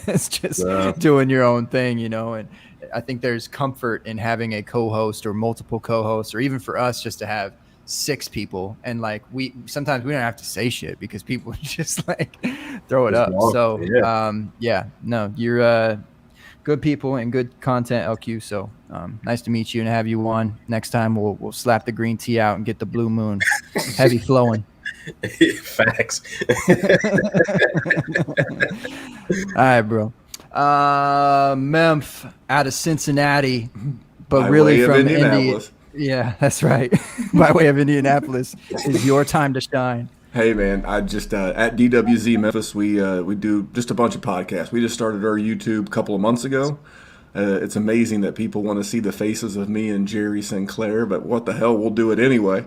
It's just doing your own thing, you know. And I think there's comfort in having a co-host or multiple co-hosts, or even for us just to have 6 people. And like sometimes we don't have to say shit because people just like throw it up. So no, you're good people and good content, LQ. So nice to meet you and have you on. Next time we'll slap the green tea out and get the blue moon heavy flowing. Facts. All right, bro. Memph out of Cincinnati, but By really way of from Indianapolis. Yeah, that's right. By way of Indianapolis is your time to shine. Hey man, I just at DWZ Memphis we do just a bunch of podcasts. We just started our YouTube a couple of months ago. It's amazing that people want to see the faces of me and Jerry Sinclair, but what the hell, we'll do it anyway.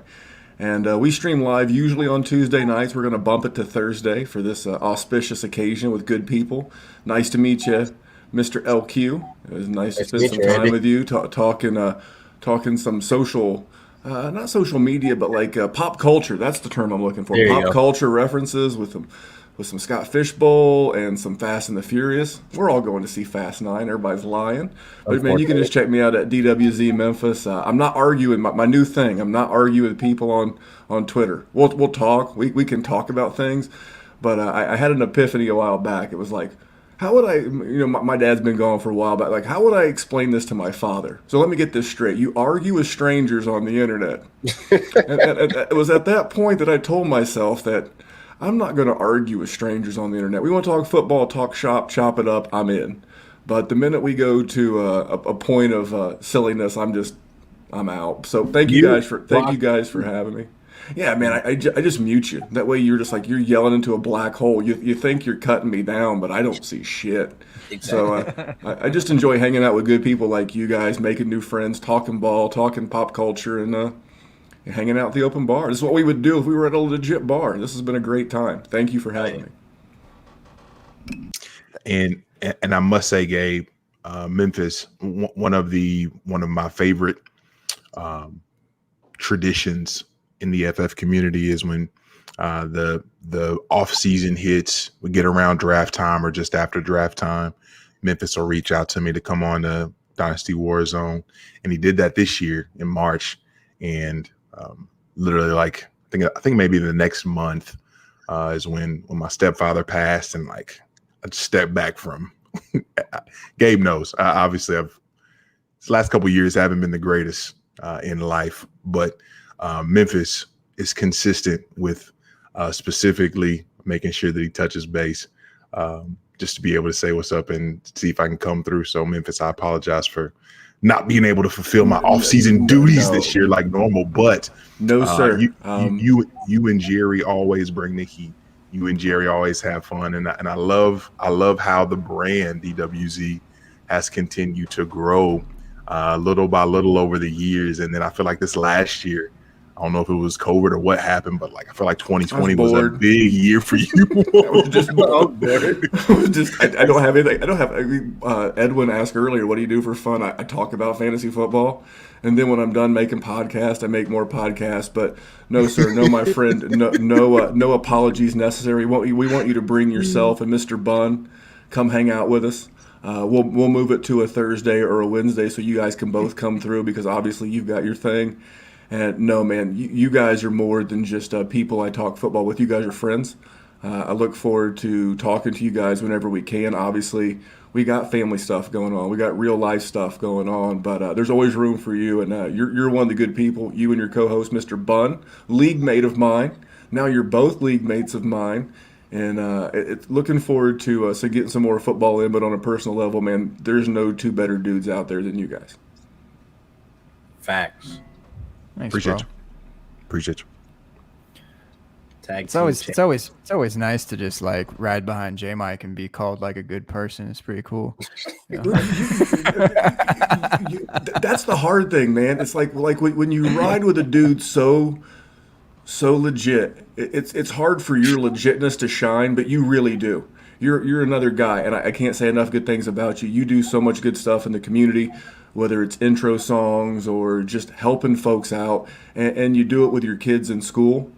And we stream live usually on Tuesday nights. We're going to bump it to Thursday for this auspicious occasion with good people. Nice to meet you, Mr. LQ. It was nice to spend some time with you, talking some social. Not social media, but like pop culture. That's the term I'm looking for. Pop culture references with some Scott Fishbowl and some Fast and the Furious. We're all going to see Fast 9. Everybody's lying. But man, you can just check me out at DWZ Memphis. I'm not arguing. My new thing, I'm not arguing with people on Twitter. We'll talk. We can talk about things. But I had an epiphany a while back. It was like, how would I, my dad's been gone for a while, but like, how would I explain this to my father? So let me get this straight. You argue with strangers on the internet. and it was at that point that I told myself that I'm not going to argue with strangers on the internet. We want to talk football, talk shop, chop it up, I'm in. But the minute we go to a point of silliness, I'm out. So thank you guys for having me. Yeah, man, I just mute you. That way you're just like, you're yelling into a black hole. You think you're cutting me down, but I don't see shit. Exactly. So I just enjoy hanging out with good people like you guys, making new friends, talking ball, talking pop culture, and hanging out at the open bar. This is what we would do if we were at a legit bar. This has been a great time. Thank you for having me. And I must say, Gabe, Memphis, one of my favorite traditions in the FF community is when the off season hits, we get around draft time or just after draft time, Memphis will reach out to me to come on to Dynasty Warzone. And he did that this year in March. And literally like, I think maybe the next month is when my stepfather passed, and like I just stepped back from Gabe knows. Obviously this last couple of years haven't been the greatest in life, but Memphis is consistent with specifically making sure that he touches base, just to be able to say what's up and see if I can come through. So Memphis, I apologize for not being able to fulfill my off-season duties this year like normal, but no, sir. You and Jerry always bring the heat. You and Jerry always have fun, and I love how the brand DWZ has continued to grow little by little over the years. And then I feel like this last year, I don't know if it was COVID or what happened, but like I feel like 2020 was a big year for you. I was just bored. I don't have anything. I don't have. Edwin asked earlier, "What do you do for fun?" I talk about fantasy football, and then when I'm done making podcasts, I make more podcasts. But no, sir, no, my friend, no apologies necessary. We want you to bring yourself and Mr. Bunn, come hang out with us. We'll move it to a Thursday or a Wednesday so you guys can both come through, because obviously you've got your thing. And no, man, you guys are more than just people I talk football with. You guys are friends. I look forward to talking to you guys whenever we can. Obviously, we got family stuff going on. We got real life stuff going on, but there's always room for you. And you're one of the good people. You and your co-host, Mr. Bunn, league mate of mine. Now you're both league mates of mine. And it's looking forward to getting some more football in. But on a personal level, man, there's no two better dudes out there than you guys. Facts. Thanks, Appreciate bro. you. Appreciate you. Tag It's team always nice to just like ride behind J Mike and be called like a good person. It's pretty cool. Yeah. That's the hard thing, man. It's like when you ride with a dude so legit, it's hard for your legitness to shine, but you really do. You're another guy, and I can't say enough good things about you. You do so much good stuff in the community, whether it's intro songs or just helping folks out, and you do it with your kids in school.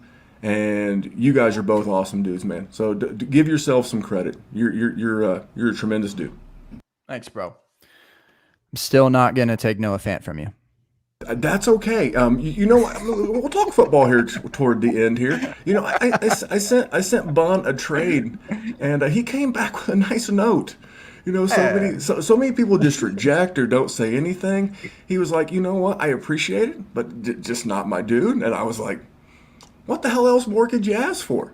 And you guys are both awesome dudes, man. So give yourself some credit. You're a tremendous dude. Thanks, bro. I'm still not gonna take Noah Fant from you. That's okay. You know, we'll talk football here toward the end here. You know, I sent Bun a trade, and he came back with a nice note. You know, so many people just reject or don't say anything. He was like, you know what, I appreciate it, but just not my dude. And I was like, what the hell else more could you ask for?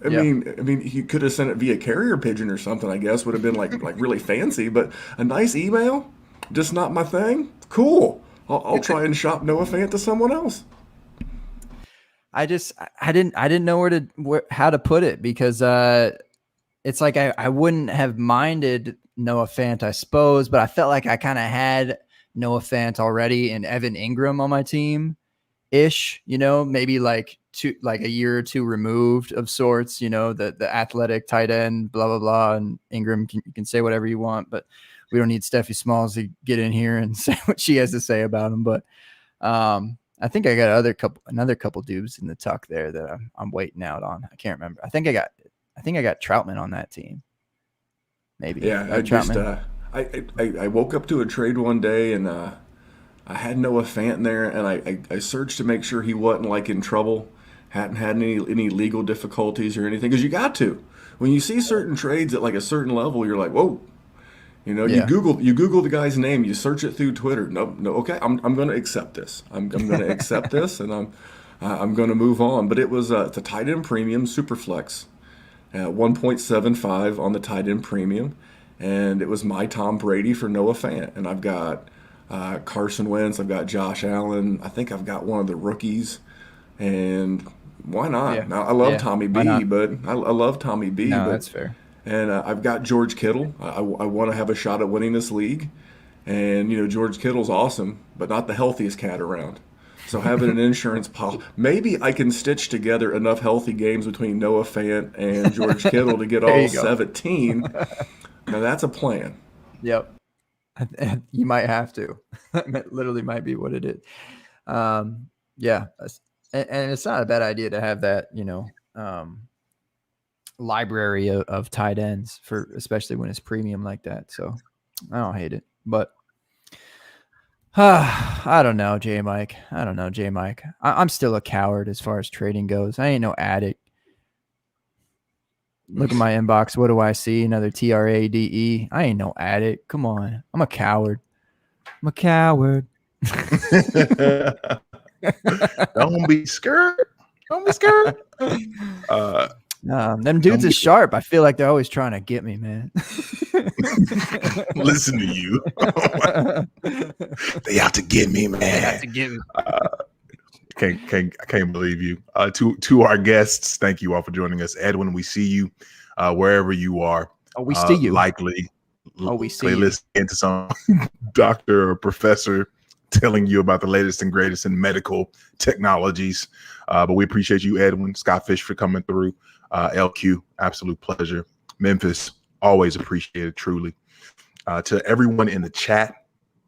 I mean, he could have sent it via carrier pigeon or something. I guess would have been like really fancy, but a nice email, just not my thing. Cool. I'll try and shop Noah Fant to someone else. I didn't know how to put it because it's like I wouldn't have minded Noah Fant, I suppose, but I felt like I kind of had Noah Fant already and Evan Ingram on my team ish, you know, maybe like a year or two removed of sorts, you know, the athletic tight end, blah, blah, blah. And Ingram, you can say whatever you want, but we don't need Steffi Smalls to get in here and say what she has to say about him. But I think I got another couple dudes in the tuck there that I'm waiting out on. I can't remember. I think I got Troutman on that team. Maybe. Yeah, I woke up to a trade one day and I had Noah Fant in there, and I searched to make sure he wasn't like in trouble, hadn't had any legal difficulties or anything. Because you got to, when you see certain trades at like a certain level, you're like, whoa, you know. Yeah. You Google the guy's name, you search it through Twitter. No, okay, I'm going to accept this. I'm going to accept this, and I'm going to move on. But it was it's a tight end premium Superflex, 1.75 on the tight end premium, and it was my Tom Brady for Noah Fant, and I've got Carson Wentz, I've got Josh Allen, I think I've got one of the rookies, and why not? Yeah. Now I love Tommy B, not? but I love Tommy B. No, but, that's fair. And I've got George Kittle. I want to have a shot at winning this league, and you know George Kittle's awesome, but not the healthiest cat around. So having an insurance policy, maybe I can stitch together enough healthy games between Noah Fant and George Kittle to get all 17. Now that's a plan. Yep. You might have to. It literally might be what it is. Yeah. And it's not a bad idea to have that, you know, library of tight ends for, especially when it's premium like that. So I don't hate it, but I don't know, J Mike. I'm still a coward as far as trading goes. I ain't no addict. Look at my inbox. What do I see? Another TRADE. I ain't no addict. Come on. I'm a coward. Don't be scared. Don't be scared. Them dudes are sharp. I feel like they're always trying to get me, man. Listen to you. They out to get me, man. They have to get me. I can't believe you. To our guests, thank you all for joining us. Edwin, we see you wherever you are. Oh, we see you. Likely. We see you. Listening to some doctor or professor telling you about the latest and greatest in medical technologies. But we appreciate you, Edwin, Scott Fish, for coming through. LQ, absolute pleasure. Memphis, always appreciated, truly. To everyone in the chat,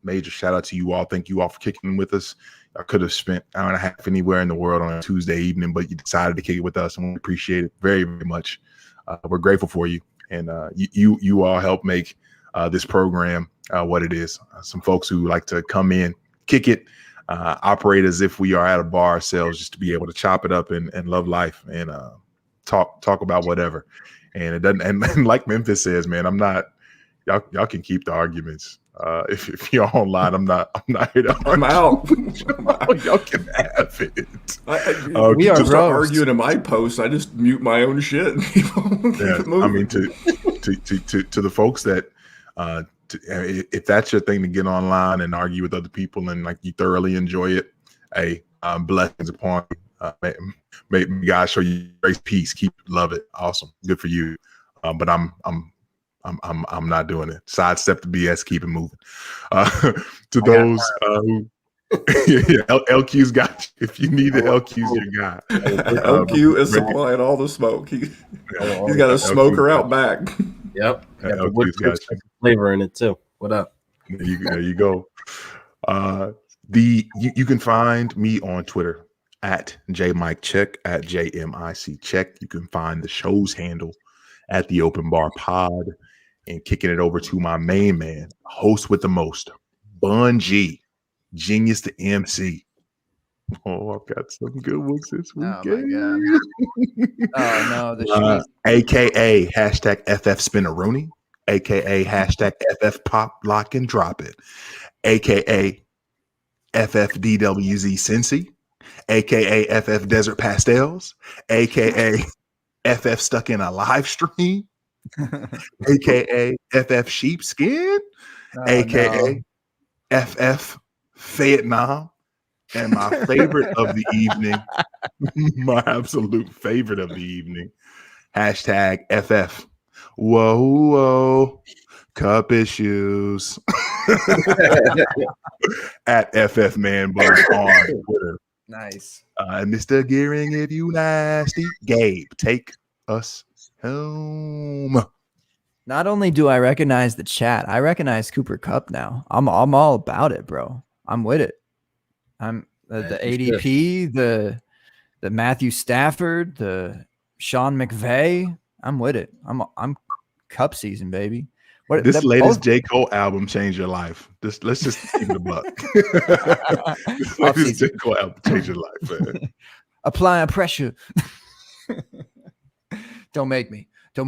major shout out to you all. Thank you all for kicking with us. I could have spent an hour and a half anywhere in the world on a Tuesday evening, but you decided to kick it with us, and we appreciate it very, very much. We're grateful for you, and you all help make this program what it is. Some folks who like to come in, kick it, operate as if we are at a bar ourselves, just to be able to chop it up and love life and talk about whatever. And it doesn't. And like Memphis says, man, I'm not. Y'all can keep the arguments. If you're online, I'm not here to argue. I'm out. Y'all can have it. We are just roast. arguing in my posts. I just mute my own shit. Yeah, I mean, to the folks that, if that's your thing to get online and argue with other people and like you thoroughly enjoy it, hey, blessings upon you. May God show you grace, peace, keep love it. Awesome, good for you. But I'm not doing it. Sidestep the BS, keep it moving. To those who, LQ's got you. If you need the LQ's your guy. LQ is supplying all the smoke. He's got a smoker out back. Yep. Got the LQ's wood got you. flavor in it too. What up? There you go. You can find me on Twitter at JMikeCheck, at JMICCheck. You can find the show's handle at the Open Bar Pod, and kicking it over to my main man, host with the most, Bun G, genius to MC. Oh, I've got some good ones this week. Oh my god! Oh no, the AKA hashtag FF Spinneroonie, AKA hashtag FF Pop Lock and Drop It, AKA FFDWZ Cincy, AKA FF Desert Pastels, AKA FF Stuck in a Live Stream, AKA FF Sheepskin, AKA FF Vietnam, and my favorite of the evening, my absolute favorite of the evening, hashtag FF Whoa Cup Issues at FF Man Bun on Twitter. nice. Mr. Gearing, if you nasty, Gabe, take us home. Not only do I recognize the chat, I recognize Cooper Cup now. I'm all about it, bro. I'm with it. I'm the ADP, the Matthew Stafford, the Sean McVay. I'm with it. I'm Cup season, baby. This latest J. Cole album changed your life. Let's just keep it a buck. This latest J. Cole album changed your life, man. Applying pressure. Don't make me. All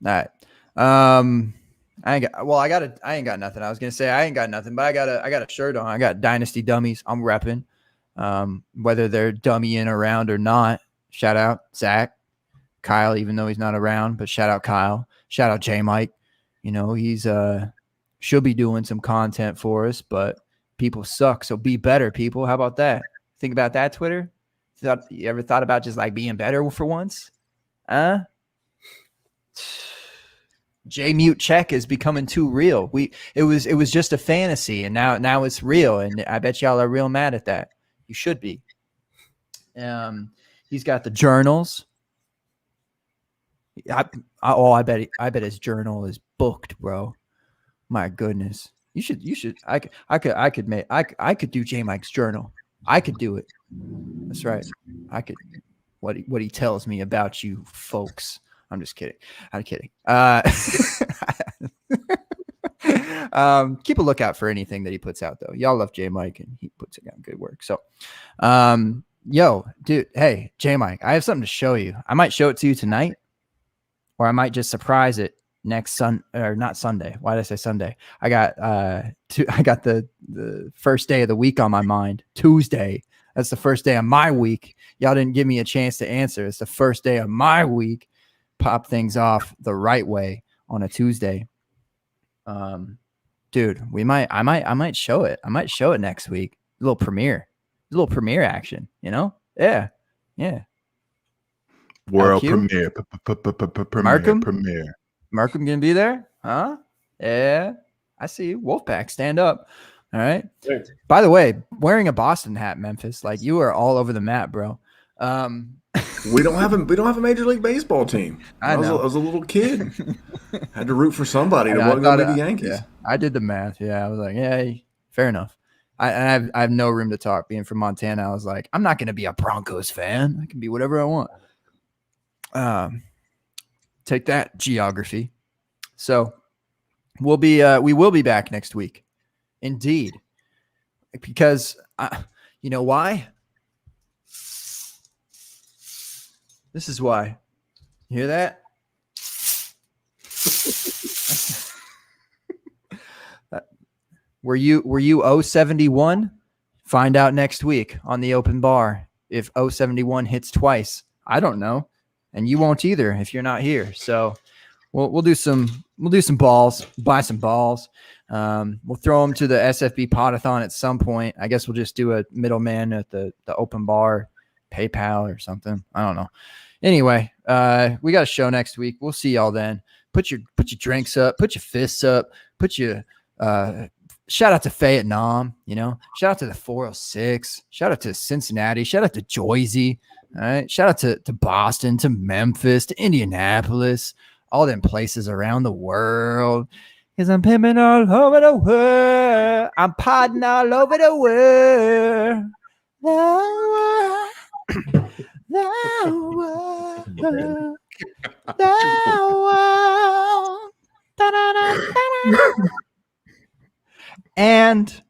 right. I ain't got nothing. I was gonna say I ain't got nothing, but I got a shirt on. I got Dynasty Dummies. I'm repping. Whether they're dummying around or not. Shout out Zach, Kyle, even though he's not around, but shout out Kyle. Shout out J Mike. You know, he's should be doing some content for us, but people suck. So be better, people. How about that? Think about that, Twitter. You ever thought about just like being better for once? J Mute Check is becoming too real. It was just a fantasy, and now it's real, and I bet y'all are real mad at that. You should be. He's got the journals. I bet his journal is booked, bro. My goodness. You should. I could do J Mike's journal. I could do it. That's right. I could. What he tells me about you folks. I'm just kidding. I'm kidding. Keep a lookout for anything that he puts out, though. Y'all love J Mike, and he puts out good work. So, yo, dude, hey, J Mike, I have something to show you. I might show it to you tonight, or I might just surprise it next not Sunday. Why did I say Sunday? I got the first day of the week on my mind, Tuesday. That's the first day of my week. Y'all didn't give me a chance to answer. It's the first day of my week. Pop things off the right way on a Tuesday. Dude, I might show it. I might show it next week. A little premiere action, you know? Yeah. World LQ? premiere. Markham gonna be there? Huh? Yeah. I see you. Wolfpack, stand up. All right. Thanks. By the way, wearing a Boston hat, Memphis, like you are all over the map, bro. We don't have a Major League Baseball team. I know. I was a little kid. Had to root for somebody. It wasn't going to be the Yankees. Yeah, I did the math. Yeah, I was like, yeah, fair enough. I have no room to talk. Being from Montana, I was like, I'm not going to be a Broncos fan. I can be whatever I want. Take that, geography. So we will be back next week. Indeed. Because you know why? This is why. You hear that? Were you 071? Find out next week on the open bar if 071 hits twice. I don't know, and you won't either if you're not here. So we'll do some balls, buy some balls. We'll throw them to the SFB Potathon at some point. I guess we'll just do a middleman at the open bar, PayPal or something. I don't know. Anyway, we got a show next week. We'll see y'all then. Put your drinks up, put your fists up, put your shout out to Vietnam, shout out to the 406, shout out to Cincinnati, shout out to Jersey, all right, shout out to Boston, to Memphis, to Indianapolis, all them places around the world. Because I'm pimping all over the world. I'm potting all over the world. And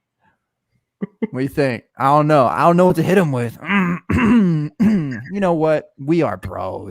what do you think? I don't know what to hit him with. You know what? We are bros.